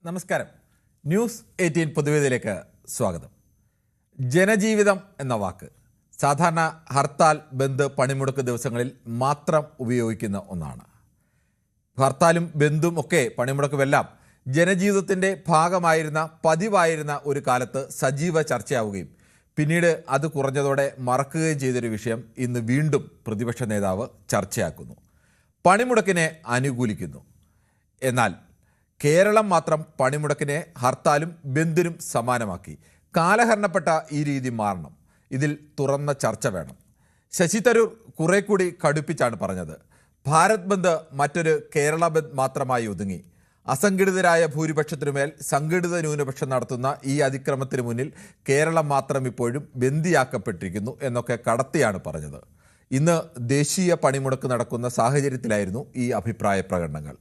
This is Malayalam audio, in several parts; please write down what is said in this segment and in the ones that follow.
നമസ്കാരം. ന്യൂസ് 18 പൊതുവേദിയിലേക്ക് സ്വാഗതം. ജനജീവിതം എന്ന വാക്ക് സാധാരണ ഹർത്താൽ, ബന്ദ്, പണിമുടക്ക് ദിവസങ്ങളിൽ മാത്രം ഉപയോഗിക്കുന്ന ഒന്നാണ്. ഹർത്താലും ബന്ദും ഒക്കെ പണിമുടക്കുമെല്ലാം ജനജീവിതത്തിൻ്റെ ഭാഗമായിരുന്ന, പതിവായിരുന്ന ഒരു കാലത്ത് സജീവ ചർച്ചയാവുകയും പിന്നീട് അത് കുറഞ്ഞതോടെ മറക്കുകയും ചെയ്തൊരു വിഷയം ഇന്ന് വീണ്ടും പ്രതിപക്ഷ നേതാവ് ചർച്ചയാക്കുന്നു. പണിമുടക്കിനെ അനുകൂലിക്കുന്നു. എന്നാൽ കേരളം മാത്രം പണിമുടക്കിനെ ഹർത്താലും ബന്ദിനും സമാനമാക്കി. കാലഹരണപ്പെട്ട ഈ രീതി മാറണം. ഇതിൽ തുറന്ന ചർച്ച വേണം. ശശി തരൂർ കുറെ കൂടി കടുപ്പിച്ചാണ് പറഞ്ഞത്. ഭാരത് ബന്ദ് മറ്റൊരു കേരള ബന്ദ് മാത്രമായി ഒതുങ്ങി. അസംഘടിതരായ ഭൂരിപക്ഷത്തിനുമേൽ സംഘടിത ന്യൂനപക്ഷം നടത്തുന്ന ഈ അതിക്രമത്തിന് മുന്നിൽ കേരളം മാത്രം ഇപ്പോഴും ബന്ദിയാക്കപ്പെട്ടിരിക്കുന്നു എന്നൊക്കെ കടത്തിയാണ് പറഞ്ഞത്. ഇന്ന് ദേശീയ പണിമുടക്ക് നടക്കുന്ന സാഹചര്യത്തിലായിരുന്നു ഈ അഭിപ്രായ പ്രകടനങ്ങൾ.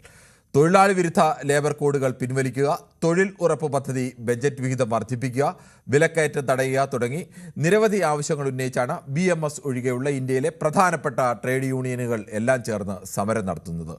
തൊഴിലാളി വിരുദ്ധ ലേബർ കോഡുകൾ പിൻവലിക്കുക, തൊഴിൽ ഉറപ്പ് പദ്ധതി ബജറ്റ് വിഹിതം വർദ്ധിപ്പിക്കുക, വിലക്കയറ്റം തടയുക തുടങ്ങി നിരവധി ആവശ്യങ്ങൾ ഉന്നയിച്ചാണ് BMS ഒഴികെയുള്ള ഇന്ത്യയിലെ പ്രധാനപ്പെട്ട ട്രേഡ് യൂണിയനുകൾ എല്ലാം ചേർന്ന് സമരം നടത്തുന്നത്.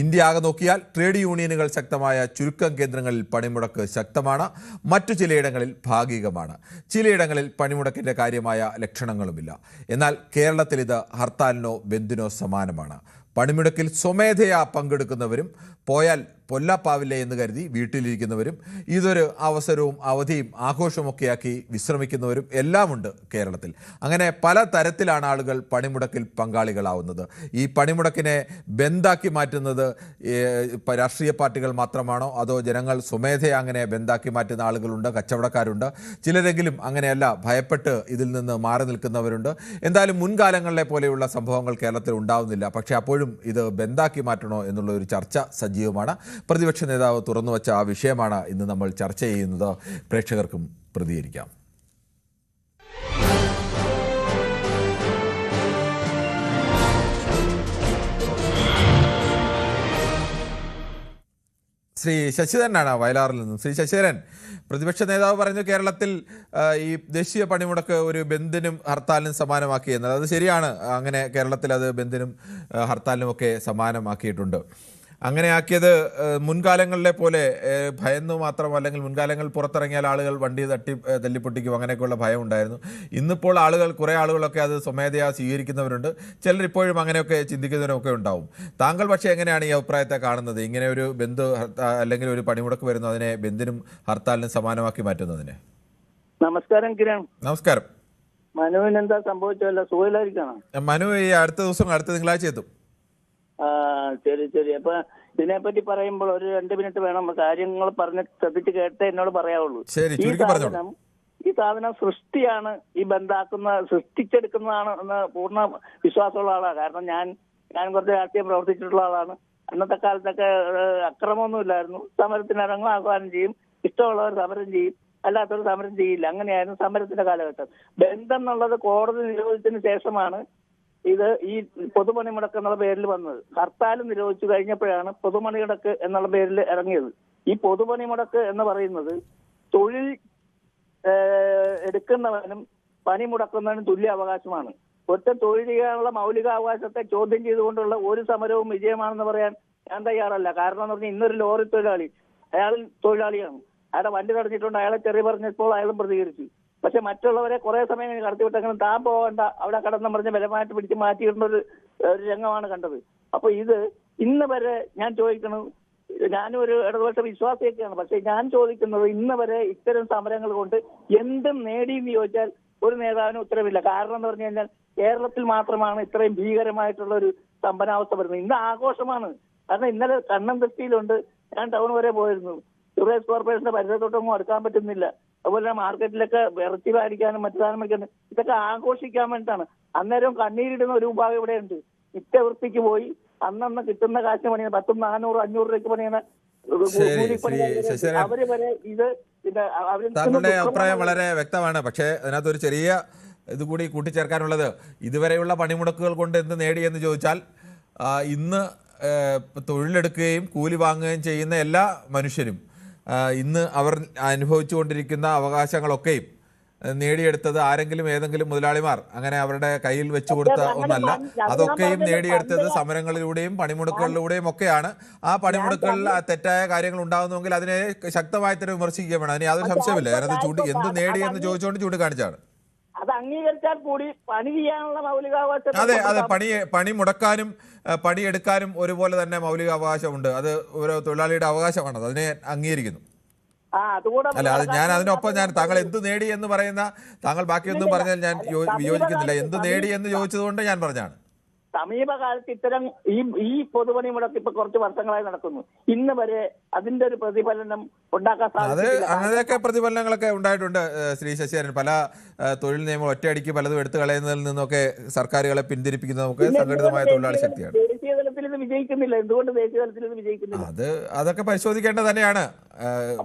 ഇന്ത്യ ആകെ നോക്കിയാൽ ട്രേഡ് യൂണിയനുകൾ ശക്തമായ ചുരുക്കം കേന്ദ്രങ്ങളിൽ പണിമുടക്ക് ശക്തമാണ്. മറ്റു ചിലയിടങ്ങളിൽ ഭാഗികമാണ്. ചിലയിടങ്ങളിൽ പണിമുടക്കിൻ്റെ കാര്യമായ ലക്ഷണങ്ങളുമില്ല. എന്നാൽ കേരളത്തിൽ ഇത് ഹർത്താലിനോ ബന്ദിനോ സമാനമാണ്. പണിമുടക്കിൽ സ്വമേധയാ പങ്കെടുക്കുന്നവരും പോയാൽ പൊല്ലാപ്പാവില്ല എന്ന് കരുതി വീട്ടിലിരിക്കുന്നവരും ഇതൊരു അവസരവും അവധിയും ആഘോഷമൊക്കെയാക്കി വിശ്രമിക്കുന്നവരും എല്ലാമുണ്ട് കേരളത്തിൽ. അങ്ങനെ പല തരത്തിലാണ് ആളുകൾ പണിമുടക്കിൽ പങ്കാളികളാവുന്നത്. ഈ പണിമുടക്കിനെ ബന്ദാക്കി മാറ്റുന്നത് രാഷ്ട്രീയ പാർട്ടികൾ മാത്രമാണോ, അതോ ജനങ്ങൾ സ്വമേധയാ അങ്ങനെ ബന്ദാക്കി മാറ്റുന്ന ആളുകളുണ്ട്, കച്ചവടക്കാരുണ്ട്. ചിലരെങ്കിലും അങ്ങനെയല്ല, ഭയപ്പെട്ട് ഇതിൽ നിന്ന് മാറി നിൽക്കുന്നവരുണ്ട്. എന്തായാലും മുൻകാലങ്ങളിലെ പോലെയുള്ള സംഭവങ്ങൾ കേരളത്തിൽ ഉണ്ടാവുന്നില്ല. പക്ഷേ അപ്പോഴും ഇത് ബന്ദാക്കി മാറ്റണോ എന്നുള്ള ഒരു ചർച്ച സജീവമാണ്. പ്രതിപക്ഷ നേതാവ് തുറന്നു വച്ച ആ വിഷയമാണ് ഇന്ന് നമ്മൾ ചർച്ച ചെയ്യുന്നത്. പ്രേക്ഷകർക്കും പ്രതികരിക്കാം. ശ്രീ ശശിധരനാണ് വയലാറിൽ നിന്നും. ശ്രീ ശശിധരൻ, പ്രതിപക്ഷ നേതാവ് പറഞ്ഞു കേരളത്തിൽ ഈ ദേശീയ പണിമുടക്ക് ഒരു ബന്ദിനും ഹർത്താലിനും സമാനമാക്കി എന്നത്. അത് ശരിയാണ്. അങ്ങനെ കേരളത്തിൽ അത് ബന്ദിനും ഹർത്താലിനും ഒക്കെ സമാനമാക്കിയിട്ടുണ്ട്. അങ്ങനെ ആക്കിയത് മുൻകാലങ്ങളിലെ പോലെ ഭയന്നു മാത്രം, അല്ലെങ്കിൽ മുൻകാലങ്ങളിൽ പുറത്തിറങ്ങിയാൽ ആളുകൾ വണ്ടി തല്ലിപ്പൊട്ടിക്കും, അങ്ങനെയൊക്കെയുള്ള ഭയം ഉണ്ടായിരുന്നു. ഇന്നിപ്പോൾ കുറേ ആളുകളൊക്കെ അത് സ്വമേധയാ സ്വീകരിക്കുന്നവരുണ്ട്. ചിലർ ഇപ്പോഴും അങ്ങനെയൊക്കെ ചിന്തിക്കുന്നവരൊക്കെ ഉണ്ടാവും. താങ്കൾ പക്ഷേ എങ്ങനെയാണ് ഈ അഭിപ്രായത്തെ കാണുന്നത്? ഇങ്ങനെ ഒരു ബന്ദ് അല്ലെങ്കിൽ ഒരു പണിമുടക്ക് വരുന്നു, അതിനെ ബന്ദിനും ഹർത്താലിനും സമാനമാക്കി മാറ്റുന്നതിനെ? നമസ്കാരം കിരൺ. നമസ്കാരം. മനുവിന് എന്താ സംഭവിച്ചല്ല? സുഖമില്ലായിരിക്കണം. മനു ഈ അടുത്ത ദിവസം, അടുത്ത തിങ്കളാഴ്ച എത്തും. ശരി. അപ്പൊ ഇതിനെപ്പറ്റി പറയുമ്പോൾ ഒരു 2 മിനിറ്റ് വേണം. കാര്യങ്ങൾ പറഞ്ഞ് ശ്രദ്ധിച്ച് കേട്ടേ എന്നോട് പറയാവുള്ളൂ. ഈ സാധനം സൃഷ്ടിയാണ്. ഈ സൃഷ്ടിച്ചെടുക്കുന്നതാണ് എന്ന് പൂർണ്ണ വിശ്വാസമുള്ള ആളാണ്. കാരണം ഞാൻ കുറച്ച് രാഷ്ട്രീയം പ്രവർത്തിച്ചിട്ടുള്ള ആളാണ്. അന്നത്തെ കാലത്തൊക്കെ അക്രമമൊന്നുമില്ലായിരുന്നു. സമരത്തിന് ഇറങ്ങും, ആഹ്വാനം ചെയ്യും, ഇഷ്ടമുള്ളവർ സമരം ചെയ്യും, അല്ലാത്തവർ സമരം ചെയ്യില്ല. അങ്ങനെയായിരുന്നു സമരത്തിന്റെ കാലഘട്ടം. ബന്ധം എന്നുള്ളത് കോടതി നിരോധിച്ചതിന് ശേഷമാണ് ഇത് ഈ പൊതുപണിമുടക്ക് എന്നുള്ള പേരിൽ വന്നത്. ഹർത്താൽ നിരോധിച്ചു കഴിഞ്ഞപ്പോഴാണ് പൊതുപണിമുടക്ക് എന്നുള്ള പേരിൽ ഇറങ്ങിയത്. ഈ പൊതുപണിമുടക്ക് എന്ന് പറയുന്നത് തൊഴിൽ എടുക്കുന്നവനും പണി മുടക്കുന്നവനും തുല്യ അവകാശമാണ്. ഒറ്റ തൊഴിൽ ചെയ്യാനുള്ള മൗലികാവകാശത്തെ ചോദ്യം ചെയ്തുകൊണ്ടുള്ള ഒരു സമരവും വിജയമാണെന്ന് പറയാൻ ഞാൻ തയ്യാറല്ല. കാരണം എന്ന് പറഞ്ഞാൽ ഇന്നൊരു ലോറി തൊഴിലാളി, അയാൾ തൊഴിലാളിയാണ്, അയാളുടെ വണ്ടി തടഞ്ഞിട്ടുണ്ട്, അയാളെ ചെറിയ പറഞ്ഞപ്പോൾ അയാളും പ്രതികരിച്ചു. പക്ഷെ മറ്റുള്ളവരെ കുറെ സമയം കടത്തിവിട്ടെങ്കിലും താൻ പോകണ്ട, അവിടെ കടന്നു പറഞ്ഞ് ബലമായിട്ട് പിടിച്ച് മാറ്റിയിടുന്ന ഒരു രംഗമാണ് കണ്ടത്. അപ്പൊ ഇത് ഇന്ന് വരെ ഞാൻ ചോദിക്കണം, ഞാനും ഒരു ഇടതുപക്ഷ വിശ്വാസിയൊക്കെയാണ്, പക്ഷെ ഞാൻ ചോദിക്കുന്നത് ഇന്ന് വരെ ഇത്തരം സമരങ്ങൾ കൊണ്ട് എന്തും നേടിയെന്ന് ചോദിച്ചാൽ ഒരു നേതാവിനും ഉത്തരവില്ല. കാരണം എന്ന് പറഞ്ഞു കഴിഞ്ഞാൽ കേരളത്തിൽ മാത്രമാണ് ഇത്രയും ഭീകരമായിട്ടുള്ള ഒരു സ്തംഭനാവസ്ഥ വരുന്നത്. ഇന്ന് ആഘോഷമാണ്. കാരണം ഇന്നലെ കണ്ണൻ ദൃഷ്ടിയിലുണ്ട്. ഞാൻ ടൗൺ വരെ പോയിരുന്നു. ടൂറിസ്റ്റ് കോർപ്പറേഷന്റെ പരിസരത്തോട്ടൊന്നും അടുക്കാൻ പറ്റുന്നില്ല. അതുപോലെ തന്നെ മാർക്കറ്റിലൊക്കെ ഇറച്ചി മേടിക്കാനും മറ്റു സാധനം മേടിക്കാനും ഇതൊക്കെ ആഘോഷിക്കാൻ വേണ്ടിയിട്ടാണ്. അന്നേരം കണ്ണീരിടുന്ന ഒരു വിഭാഗം ഇവിടെയുണ്ട്. നിത്യവൃത്തിക്ക് പോയി അന്നന്ന് കിട്ടുന്ന കാശ് പണിയുന്ന 10, 400, 500 രൂപയ്ക്ക് പണിയുന്ന അവര് വരെ ഇത് താങ്കളുടെ അഭിപ്രായം വളരെ വ്യക്തമാണ്. പക്ഷേ അതിനകത്ത് ഒരു ചെറിയ ഇത് കൂടി കൂട്ടിച്ചേർക്കാനുള്ളത്, ഇതുവരെയുള്ള പണിമുടക്കുകൾ കൊണ്ട് എന്ത് നേടിയെന്ന് ചോദിച്ചാൽ ഇന്ന് തൊഴിലെടുക്കുകയും കൂലി വാങ്ങുകയും ചെയ്യുന്ന എല്ലാ മനുഷ്യരും ഇന്ന് അവർ അനുഭവിച്ചുകൊണ്ടിരിക്കുന്ന അവകാശങ്ങളൊക്കെയും നേടിയെടുത്തത് ആരെങ്കിലും ഏതെങ്കിലും മുതലാളിമാർ അങ്ങനെ അവരുടെ കയ്യിൽ വെച്ചു കൊടുത്ത ഒന്നല്ല. അതൊക്കെയും നേടിയെടുത്തത് സമരങ്ങളിലൂടെയും പണിമുടക്കുകളിലൂടെയും ഒക്കെയാണ്. ആ പണിമുടക്കുകളിൽ തെറ്റായ കാര്യങ്ങൾ ഉണ്ടാകുന്നുവെങ്കിൽ അതിനെ ശക്തമായി തന്നെ വിമർശിക്കുകയും വേണം. അതിന് യാതൊരു സംശയമില്ല. ഞാനത് എന്ത് നേടി എന്ന് ചോദിച്ചുകൊണ്ട് ചൂണ്ടിക്കാണിച്ചാണ്. അത് അംഗീകരിച്ചാൽ കൂടി പണി ചെയ്യാനുള്ള മൗലികാവകാശം. അതെ, പണി മുടക്കാനും പണിയെടുക്കാനും ഒരുപോലെ തന്നെ മൗലികാവകാശമുണ്ട്. അത് ഓരോ തൊഴിലാളിയുടെ അവകാശമാണത്. അതിനെ അംഗീകരിക്കുന്നു. അല്ല, അത് ഞാൻ അതിനൊപ്പം താങ്കൾ എന്ത് നേടി എന്ന് പറയുന്ന താങ്കൾ ബാക്കിയൊന്നും പറഞ്ഞാൽ ഞാൻ വിയോജിക്കുന്നില്ല. എന്ത് നേടി എന്ന് ചോദിച്ചതുകൊണ്ട് ഞാൻ പറഞ്ഞാണ്. സമീപകാലത്ത് ഇത്തരം ഈ പൊതുപണി മുടക്ക് ഇപ്പൊ കുറച്ച് വർഷങ്ങളായി നടക്കുന്നു. ഇന്ന് വരെ അതിന്റെ ഒരു പ്രതിഫലനം ഉണ്ടാക്കാൻ സാധിക്കില്ല. അങ്ങനെയൊക്കെ പ്രതിഫലനങ്ങളൊക്കെ ഉണ്ടായിട്ടുണ്ട് ശ്രീ ശശിധരൻ. പല തൊഴിൽ നിയമം ഒറ്റയടിക്ക് പലതും എടുത്തു കളയുന്നതിൽ നിന്നൊക്കെ സർക്കാരുകളെ പിന്തിരിപ്പിക്കുന്ന നമുക്ക് സംഘടിതമായ തൊഴിലാളി ശക്തിയാണ്. ദേശീയ തലത്തിൽ ഇത് വിജയിക്കുന്നില്ല. എന്തുകൊണ്ട് ദേശീയ തലത്തിൽ ഇത് വിജയിക്കുന്നില്ല? അതൊക്കെ പരിശോധിക്കേണ്ടത് തന്നെയാണ്.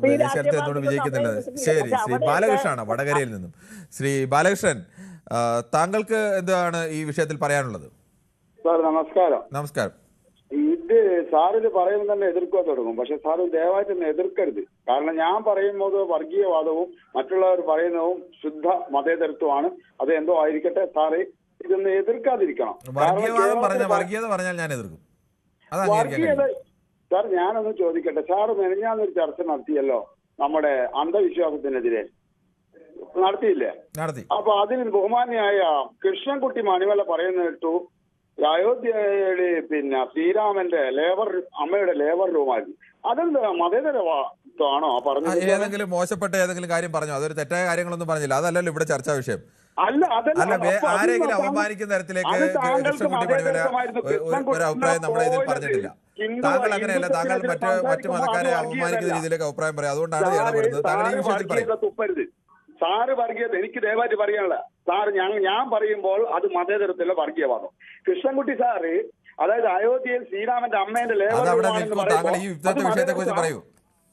ദേശീയ തലത്തിൽ എന്തുകൊണ്ട് വിജയിക്കുന്നില്ല? ശരി, ശ്രീ ബാലകൃഷ്ണനാണ് വടകരയിൽ നിന്നും. ശ്രീ ബാലകൃഷ്ണൻ, താങ്കൾക്ക് എന്താണ് ഈ വിഷയത്തിൽ പറയാനുള്ളത്? സാർ നമസ്കാരം. നമസ്കാരം. ഇത് സാറിത് പറയുമ്പോൾ തന്നെ എതിർക്കാൻ തുടങ്ങും. പക്ഷെ സാറ് ദയവായിട്ട് തന്നെ എതിർക്കരുത്. കാരണം ഞാൻ പറയുന്നത് വർഗീയവാദവും മറ്റുള്ളവർ പറയുന്നതും ശുദ്ധ മതേതരത്വമാണ്. അത് എന്തോ ആയിരിക്കട്ടെ, സാറ് ഇതൊന്ന് എതിർക്കാതിരിക്കണം. വർഗീയത പറഞ്ഞാൽ ഞാൻ എതിർക്കും. വർഗീയത സാർ ഞാനൊന്ന് ചോദിക്കട്ടെ. സാറ് മെനഞ്ഞാന്നൊരു ചർച്ച നടത്തിയല്ലോ നമ്മുടെ അന്ധവിശ്വാസത്തിനെതിരെ, നടത്തിയില്ലേ? നടത്തി. അപ്പൊ അതിന് ബഹുമാന്യായ കൃഷ്ണൻകുട്ടി മണിമല പറയുന്ന കേട്ടു, അയോധ്യയില് ശ്രീരാമന്റെ അമ്മയുടെ ലേബർ റൂമായിരുന്നു. അതെന്താ മതേതരവാണോ പറഞ്ഞത്? ഏതെങ്കിലും മോശപ്പെട്ട ഏതെങ്കിലും കാര്യം പറഞ്ഞോ? അതൊരു തെറ്റായ കാര്യങ്ങളൊന്നും പറഞ്ഞില്ല. അതല്ലല്ലോ ഇവിടെ ചർച്ചാ വിഷയം. ആരെങ്കിലും അപമാനിക്കുന്ന തരത്തിലേക്ക് കൃഷ്ണൻകുട്ടി മണിമല ഒരു അഭിപ്രായം നമ്മുടെ ഇതിൽ പറഞ്ഞിട്ടില്ല. താങ്കൾ അങ്ങനെയല്ല. താങ്കൾ മറ്റു മതക്കാരെ അപമാനിക്കുന്ന രീതിയിലേക്ക് അഭിപ്രായം പറയാം. അതുകൊണ്ടാണ് ഇടപെടുന്നത്. താങ്കൾ ഈ വിഷയത്തിൽ പറയും. സാറ് വർഗീയത എനിക്ക് ദയവായിട്ട് പറയാനുള്ള സാറ് ഞാൻ പറയുമ്പോൾ അത് മതേതരത്തിലുള്ള വർഗീയവാദം. കൃഷ്ണൻകുട്ടി സാറ് അതായത് അയോധ്യയിൽ ശ്രീരാമന്റെ അമ്മേന്റെ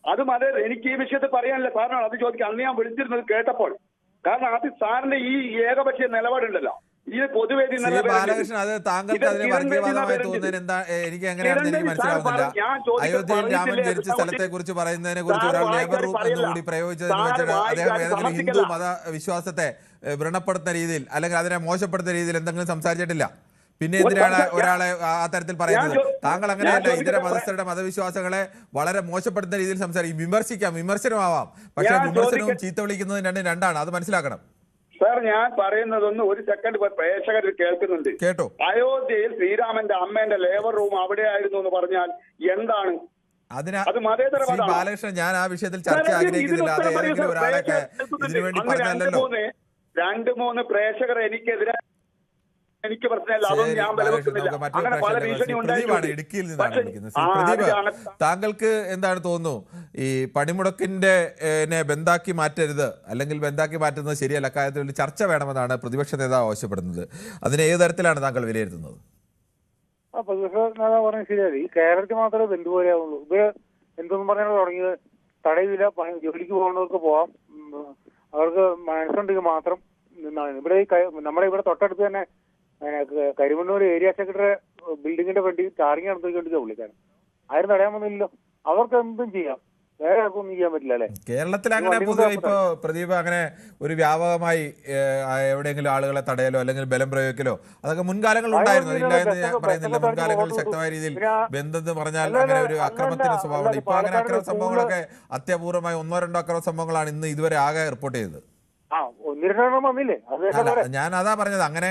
അത് മതേതര. എനിക്ക് ഈ വിഷയത്തിൽ പറയാനില്ല. സാറിനോട് അത് ചോദിക്കാം. അന്ന് ഞാൻ വിളിച്ചിരുന്നത് കേട്ടപ്പോൾ. കാരണം അത് സാറിന്റെ ഈ ഏകപക്ഷീയ നിലപാടുണ്ടല്ലോ, ഈ പൊതുവേദി ബാലകൃഷ്ണൻ, അത് താങ്കൾക്ക് അതിനെ വർഗീയവാദമായി തോന്നുന്നതിന് എന്താ? എനിക്ക് എങ്ങനെയാണെന്ന് എനിക്ക് മനസ്സിലാവുന്നില്ല. അയോധ്യയിൽ രാമൻ ജനിച്ച സ്ഥലത്തെ കുറിച്ച് പറയുന്നതിനെ കുറിച്ച് ഒരാൾ ലേബർ റൂം എന്നുകൂടി പ്രയോഗിച്ചതെന്ന് വെച്ചാൽ അദ്ദേഹം ഏതെങ്കിലും ഹിന്ദു മത വിശ്വാസത്തെ വ്രണപ്പെടുത്തുന്ന രീതിയിൽ അല്ലെങ്കിൽ അതിനെ മോശപ്പെടുത്തുന്ന രീതിയിൽ എന്തെങ്കിലും സംസാരിച്ചിട്ടില്ല. പിന്നെ എന്തിനാണ് ഒരാളെ ആ തരത്തിൽ പറയുന്നത്? താങ്കൾ അങ്ങനെയല്ല. ഇതര മതസ്ഥരുടെ മതവിശ്വാസങ്ങളെ വളരെ മോശപ്പെടുത്തുന്ന രീതിയിൽ സംസാരിക്കും. വിമർശനമാവാം. പക്ഷെ വിമർശനവും ചീത്ത വിളിക്കുന്നതും രണ്ടാണ്. അത് മനസ്സിലാക്കണം. സാർ ഞാൻ പറയുന്നതൊന്ന് ഒരു സെക്കൻഡ് പ്രേക്ഷകർ കേൾക്കുന്നുണ്ട്. കേട്ടോ. അയോധ്യയിൽ ശ്രീരാമന്റെ അമ്മേന്റെ ലേബർ റൂം അവിടെയായിരുന്നു എന്ന് പറഞ്ഞാൽ എന്താണ്? അത് മതേതരവാദം. ബാലകൃഷ്ണൻ, ഞാൻ ആ വിഷയത്തിൽ ചർച്ച ആഗ്രഹിക്കുന്നില്ല. അത് ഏതെങ്കിലും ഒരാളൊക്കെ ഇതിനുവേണ്ടി പറഞ്ഞല്ലോ. 2-3 പ്രേക്ഷകർ എനിക്കെതിരെ എനിക്ക് പ്രശ്നമില്ല. അതൊന്നും ഞാൻ ബലപ്പെടുത്തുന്നില്ല. അങ്ങനെ പല ഭീഷണി ഇടുക്കിയിൽ നിന്നാണ് വിളിക്കുന്നത്. പ്രദീപ്, താങ്കൾക്ക് എന്താണ് തോന്നുന്നു? ഈ പണിമുടക്കിന്റെ ബന്ധാക്കി മാറ്റരുത്, അല്ലെങ്കിൽ ബന്ധാക്കി മാറ്റുന്നത് ശരിയല്ല, കാര്യത്തിൽ ചർച്ച വേണമെന്നാണ് പ്രതിപക്ഷ നേതാവ് ആവശ്യപ്പെടുന്നത്. അതിനെ ഏത് തരത്തിലാണ് താങ്കൾ വിലയിരുത്തുന്നത്? പ്രതിപക്ഷ നേതാവ് പറഞ്ഞത് ശരിയാണ്. ഈ കേരളത്തിൽ മാത്രമേ ബന്ധു പോലെയാവുള്ളൂ. ഇത് എന്തെന്ന് പറഞ്ഞാൽ തുടങ്ങിയത് തടയില്ല. ജോലിക്ക് പോകുന്നവർക്ക് പോവാം, അവർക്ക് മനസ്സുണ്ടെങ്കിൽ മാത്രം നിന്നാണ്. ഇവിടെ നമ്മുടെ ഇവിടെ തൊട്ടടുത്ത് തന്നെ കരിമണ്ണൂർ ഏരിയ സെക്രട്ടറി ബിൽഡിങ്ങിന്റെ വേണ്ടി ടാറിങ് നടത്തിക്കൊണ്ടിരിക്കുക പുള്ളിക്കാരൻ. ആരും തടയാൻ വന്നില്ലല്ലോ. അവർക്ക് എന്തും ചെയ്യാം, വേറെ ആർക്കൊന്നും ചെയ്യാൻ പറ്റില്ല അല്ലെ? കേരളത്തിൽ അങ്ങനെ പൊതുവെ ഇപ്പൊ പ്രദീപ് അങ്ങനെ ഒരു വ്യാപകമായി എവിടെയെങ്കിലും ആളുകളെ തടയലോ അല്ലെങ്കിൽ ബലം പ്രയോഗിക്കലോ അതൊക്കെ മുൻകാലങ്ങളിൽ ഉണ്ടായിരുന്നു. ഇല്ല എന്ന് ഞാൻ പറയുന്നില്ല. മുൻകാലങ്ങളിൽ ശക്തമായ രീതിയിൽ ബന്ധം പറഞ്ഞാൽ അങ്ങനെ ഒരു അക്രമത്തിന്റെ സ്വഭാവമുണ്ട്. ഇപ്പൊ അങ്ങനെ അക്രമ സംഭവങ്ങളൊക്കെ അത്യപൂർവമായി 1-2 അക്രമ സംഭവങ്ങളാണ് ഇന്ന് ഇതുവരെ ആകെ റിപ്പോർട്ട് ചെയ്തത്. ഞാൻ അതാ പറഞ്ഞത്. അങ്ങനെ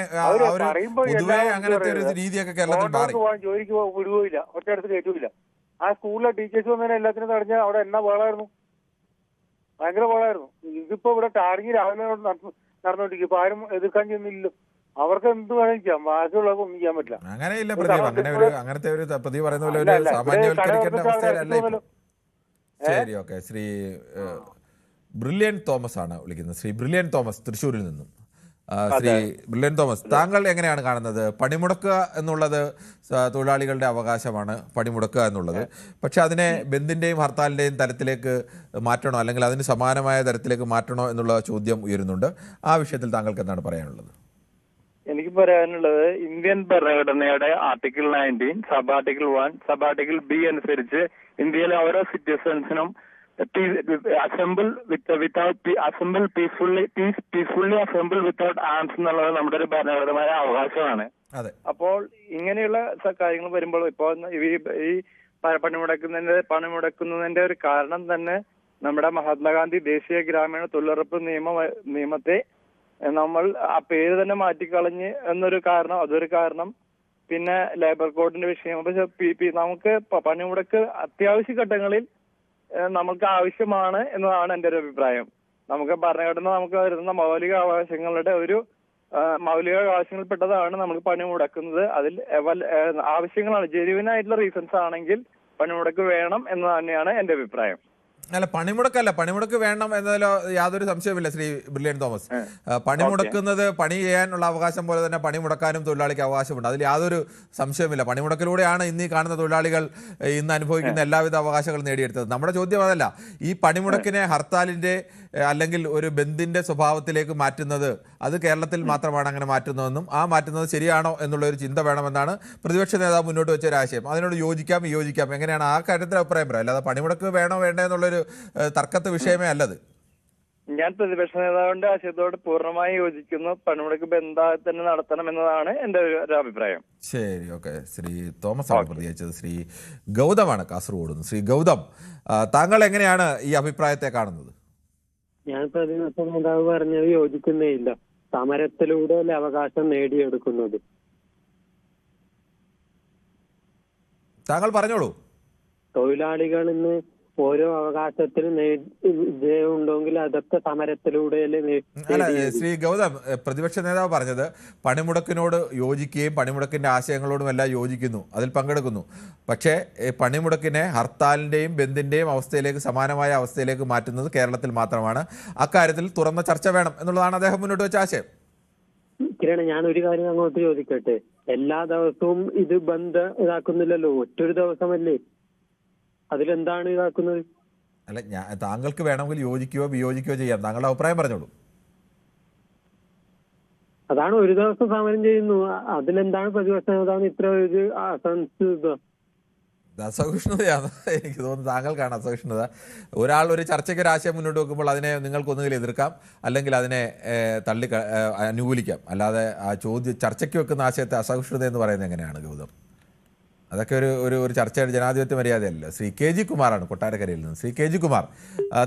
പൊതുവെ അങ്ങനത്തെ ഒരു രീതിയൊക്കെ കേരളത്തിൽ മാറി. ജോലിക്ക് വിടുകയില്ല, ഒറ്റയടുത്ത് കയറ്റൂല. ആ സ്കൂളിലെ ടീച്ചേഴ്സ് വന്നതിനെ എല്ലാത്തിനും തടഞ്ഞ അവിടെ എന്നാ ബഹളമായിരുന്നു, ഭയങ്കര ബഹളമായിരുന്നു. ഇതിപ്പോ ഇവിടെ ടാറിങ് രാവിലെ നടന്നുകൊണ്ടിരിക്കും. ഇപ്പൊ ആരും എതിർക്കാൻ ചെയ്യുന്നില്ലല്ലോ. അവർക്ക് എന്ത് വേണമെങ്കിൽ ചെയ്യാം, ബാക്കിയുള്ളവർക്ക് ഒന്നും ചെയ്യാൻ പറ്റില്ല. അങ്ങനെയില്ല പ്രദീപ്. അങ്ങനത്തെ ഒരു പ്രദീപ് പറയുന്ന പോലെ ഒരു സാമാന്യവൽക്കരിക്കേണ്ട അവസ്ഥയിലല്ല. ശരി, ഓക്കെ. ശ്രീ ബ്രില്യൻ തോമസ് ആണ് വിളിക്കുന്നത്. ശ്രീ ബ്രില്യൻ തോമസ് തൃശ്ശൂരിൽ നിന്നും. ശ്രീ ബ്രില്യൻ തോമസ്, താങ്കൾ എങ്ങനെയാണ് കാണുന്നത്? പണിമുടക്കുക എന്നുള്ളത് തൊഴിലാളികളുടെ അവകാശമാണ്, പണിമുടക്കുക എന്നുള്ളത്. പക്ഷെ അതിനെ ബന്ദിന്റെയും ഹർത്താലിന്റെയും തലത്തിലേക്ക് മാറ്റണോ, അല്ലെങ്കിൽ അതിന് സമാനമായ തരത്തിലേക്ക് മാറ്റണോ എന്നുള്ള ചോദ്യം ഉയരുന്നുണ്ട്. ആ വിഷയത്തിൽ താങ്കൾക്ക് എന്താണ് പറയാനുള്ളത്? എനിക്ക് പറയാനുള്ളത്, ഇന്ത്യൻ ഭരണഘടനയുടെ article 19, sub article 1, sub article B അനുസരിച്ച് ഇന്ത്യയിലെ ഓരോ സിറ്റിസൺസിനും പീസ്ഫുള്ളി അസംബിൾ വിത്തൗട്ട് ആംസ് എന്നുള്ളത് നമ്മുടെ ഒരു ഭരണഘടനമായ അവകാശമാണ്. അതെ. അപ്പോൾ ഇങ്ങനെയുള്ള കാര്യങ്ങൾ വരുമ്പോൾ ഇപ്പോൾ ഈ പണിമുടക്കുന്നതിന്റെ ഒരു കാരണം തന്നെ നമ്മുടെ മഹാത്മാഗാന്ധി ദേശീയ ഗ്രാമീണ തൊഴിലുറപ്പ് നിയമത്തെ നമ്മൾ ആ പേര് തന്നെ മാറ്റിക്കളഞ്ഞ് എന്നൊരു കാരണം, അതൊരു കാരണം. പിന്നെ ലേബർ കോഡിന്റെ വിഷയം. പക്ഷെ നമുക്ക് പണിമുടക്ക് അത്യാവശ്യ ഘട്ടങ്ങളിൽ നമുക്ക് ആവശ്യമാണ് എന്നതാണ് എന്റെ ഒരു അഭിപ്രായം. നമുക്ക് ഭരണഘടന നമുക്ക് വരുന്ന മൗലിക അവകാശങ്ങളിൽപ്പെട്ടതാണ് നമ്മൾ പണിമുടക്കുന്നത്. അതിൽ ആവശ്യങ്ങളാണ്, ജെന്യുവിനായിട്ടുള്ള റീസൺസ് ആണെങ്കിൽ പണിമുടക്ക് വേണം എന്ന് തന്നെയാണ് എന്റെ അഭിപ്രായം. അല്ല, പണിമുടക്ക് വേണം എന്നതിലോ യാതൊരു സംശയവുമില്ല ശ്രീ ബ്രില്യൻ തോമസ്. പണിമുടക്കുന്നത് പണി ചെയ്യാനുള്ള അവകാശം പോലെ തന്നെ പണിമുടക്കാനും തൊഴിലാളിക്ക് അവകാശമുണ്ട്. അതിൽ യാതൊരു സംശയവുമില്ല. പണിമുടക്കിലൂടെയാണ് ഇന്ന് ഈ കാണുന്ന തൊഴിലാളികൾ ഇന്ന് അനുഭവിക്കുന്ന എല്ലാവിധ അവകാശങ്ങളും നേടിയെടുത്തത്. നമ്മുടെ ചോദ്യം അതല്ല. ഈ പണിമുടക്കിനെ ഹർത്താലിന്റെ അല്ലെങ്കിൽ ഒരു ബന്ദിന്റെ സ്വഭാവത്തിലേക്ക് മാറ്റുന്നത് അത് കേരളത്തിൽ മാത്രമാണ് അങ്ങനെ മാറ്റുന്നതെന്നും ആ മാറ്റുന്നത് ശരിയാണോ എന്നുള്ള ഒരു ചിന്ത വേണമെന്നാണ് പ്രതിപക്ഷ നേതാവ് മുന്നോട്ട് വെച്ച ഒരു ആശയം. അതിനോട് യോജിക്കാം. എങ്ങനെയാണ് ആ കാര്യത്തിൽ അഭിപ്രായം പറയാം? അല്ലാതെ പണിമുടക്ക് വേണോ വേണ്ടേ എന്നുള്ളൊരു തർക്കത്തെ വിഷയമേ അല്ലത്. ഞാൻ പ്രതിപക്ഷ നേതാവിന്റെ ആശയത്തോട് പൂർണ്ണമായി യോജിക്കുന്നു. പണിമുടക്ക് ബന്ധായി തന്നെ നടത്തണം എന്നതാണ് എന്റെ ഒരു അഭിപ്രായം. ശരി, ഓക്കെ. ശ്രീ തോമസ് ആണ് പ്രതികരിച്ചത്. ശ്രീ ഗൗതമാണ് കാസർഗോഡ്. ശ്രീ ഗൗതം, താങ്കൾ എങ്ങനെയാണ് ഈ അഭിപ്രായത്തെ കാണുന്നത്? ഞാൻ പ്രതിപക്ഷ നേതാവ് പറഞ്ഞത് യോജിക്കുന്നേ ഇല്ല. സമരത്തിലൂടെ അവകാശം നേടിയെടുക്കുന്നത്. താങ്കൾ പറഞ്ഞോളൂ. തൊഴിലാളികൾ ഇന്ന് ഓരോ അവകാശത്തിനും വിജയം ഉണ്ടെങ്കിൽ അതൊക്കെ സമരത്തിലൂടെയല്ലേ. അല്ല ശ്രീ ഗൗതം, പ്രതിപക്ഷ നേതാവ് പറഞ്ഞത് പണിമുടക്കിനോട് യോജിക്കുകയും പണിമുടക്കിന്റെ ആശയങ്ങളോടും എല്ലാം യോജിക്കുന്നു, അതിൽ പങ്കെടുക്കുന്നു. പക്ഷേ പണിമുടക്കിനെ ഹർത്താലിന്റെയും ബന്ദിന്റെയും അവസ്ഥയിലേക്ക് സമാനമായ അവസ്ഥയിലേക്ക് മാറ്റുന്നത് കേരളത്തിൽ മാത്രമാണ്. അക്കാര്യത്തിൽ തുറന്ന ചർച്ച വേണം എന്നുള്ളതാണ് അദ്ദേഹം മുന്നോട്ട് വെച്ച ആശയം. കിരണ, ഞാൻ ഒരു കാര്യം അങ്ങോട്ട് ചോദിക്കട്ടെ. എല്ലാ ദിവസവും ഇത് ബന്ദ് ഇതാക്കുന്നില്ലല്ലോ, ഒറ്റൊരു ദിവസമല്ലേ. അതിലെന്താണ് ഇതാക്കുന്നത്? അല്ല, താങ്കൾക്ക് വേണമെങ്കിൽ യോജിക്കുകയോ വിയോജിക്കുകയോ ചെയ്യാം. താങ്കളുടെ അഭിപ്രായം പറഞ്ഞോളൂ. അതാണ്, ഒരു ദിവസം സമരം ചെയ്യുന്നു, അതിലെന്താണ് പ്രതിപക്ഷ നേതാവിന് ഇത്ര ഒരു അസഹിഷ്ണുതയാണ് എനിക്ക് തോന്നുന്നത്. താങ്കൾക്കാണ് അസഹിഷ്ണുത. ഒരാൾ ഒരു ചർച്ചയ്ക്ക് ഒരു ആശയം മുന്നോട്ട് വെക്കുമ്പോൾ അതിനെ നിങ്ങൾക്കൊന്നുകിൽ എതിർക്കാം, അല്ലെങ്കിൽ അതിനെ അനുകൂലിക്കാം. അല്ലാതെ ആ ചർച്ചയ്ക്ക് വെക്കുന്ന ആശയത്തെ അസഹിഷ്ണുത എന്ന് പറയുന്നത് എങ്ങനെയാണ് ഗൗതം? അതൊക്കെ ഒരു ചർച്ചയുടെ ജനാധിപത്യ മര്യാദയല്ലോ. ശ്രീ കെ ജി കുമാറാണ് കൊട്ടാരക്കരയിൽ നിന്ന്. ശ്രീ കെ ജി കുമാർ,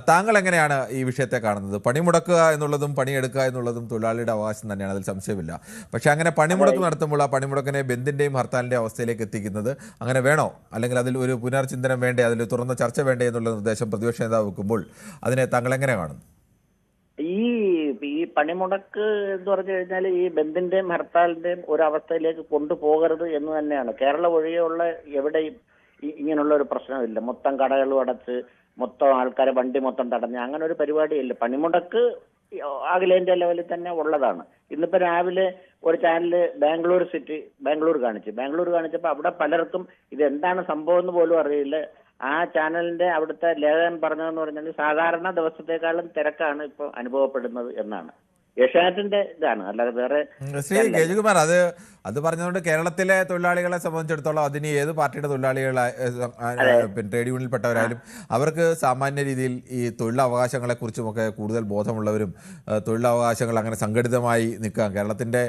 താങ്കൾ എങ്ങനെയാണ് ഈ വിഷയത്തെ കാണുന്നത്? പണിമുടക്കുക എന്നുള്ളതും പണിയെടുക്കുക എന്നുള്ളതും തൊഴിലാളിയുടെ അവകാശം തന്നെയാണ്, അതിൽ സംശയമില്ല. പക്ഷേ അങ്ങനെ പണിമുടക്ക് നടത്തുമ്പോൾ ആ പണിമുടക്കിനെ ബന്ദിൻ്റെയും ഹർത്താലിൻ്റെ അവസ്ഥയിലേക്ക് എത്തിക്കുന്നത് അങ്ങനെ വേണോ, അല്ലെങ്കിൽ അതിൽ ഒരു പുനർചിന്തനം വേണ്ടേ, അതിൽ തുറന്ന ചർച്ച വേണ്ടേ എന്നുള്ള നിർദ്ദേശം പ്രതിപക്ഷ നേതാവ് വെക്കുമ്പോൾ അതിനെ താങ്കൾ എങ്ങനെ കാണുന്നു? ഈ പണിമുടക്ക് എന്ന് പറഞ്ഞു കഴിഞ്ഞാൽ ഈ ബന്ദിന്റെയും ഹർത്താലിന്റെയും ഒരവസ്ഥയിലേക്ക് കൊണ്ടുപോകരുത് എന്ന് തന്നെയാണ്. കേരളം ഒഴികെയുള്ള എവിടെയും ഇങ്ങനെയുള്ള ഒരു പ്രശ്നമില്ല. മൊത്തം കടകളും അടച്ച്, മൊത്തം ആൾക്കാരെ വണ്ടി മൊത്തം തടഞ്ഞ് അങ്ങനെ ഒരു പരിപാടിയില്ല. പണിമുടക്ക് അഖിലേന്ത്യാ ലെവലിൽ തന്നെ ഉള്ളതാണ്. ഇന്നിപ്പോ രാവിലെ ഒരു ചാനല് ബാംഗ്ലൂർ കാണിച്ചപ്പോൾ അവിടെ പലർക്കും ഇതെന്താണ് സംഭവം എന്ന് പോലും അറിയില്ല. ആ ചാനലിന്റെ അവിടുത്തെ ലേഖകൻ പറഞ്ഞതെന്ന് പറഞ്ഞാൽ സാധാരണ ദിവസത്തെക്കാളും തിരക്കാണ് ഇപ്പോൾ അനുഭവപ്പെടുന്നത് എന്നാണ്. ഏഷ്യാനെറ്റിന്റെ ഇതാണ്, അല്ലാതെ വേറെ. ശ്രീ കേജുകുമാർ, അത് പറഞ്ഞതുകൊണ്ട് കേരളത്തിലെ തൊഴിലാളികളെ സംബന്ധിച്ചിടത്തോളം അതിന് ഏത് പാർട്ടിയുടെ ട്രേഡ് യൂണിയനിൽപ്പെട്ടവരായാലും അവർക്ക് സാമാന്യ രീതിയിൽ ഈ തൊഴിലവകാശങ്ങളെക്കുറിച്ചുമൊക്കെ കൂടുതൽ ബോധമുള്ളവരും തൊഴിലവകാശങ്ങൾ അങ്ങനെ സംഘടിതമായി നിൽക്കുക, കേരളത്തിൻ്റെ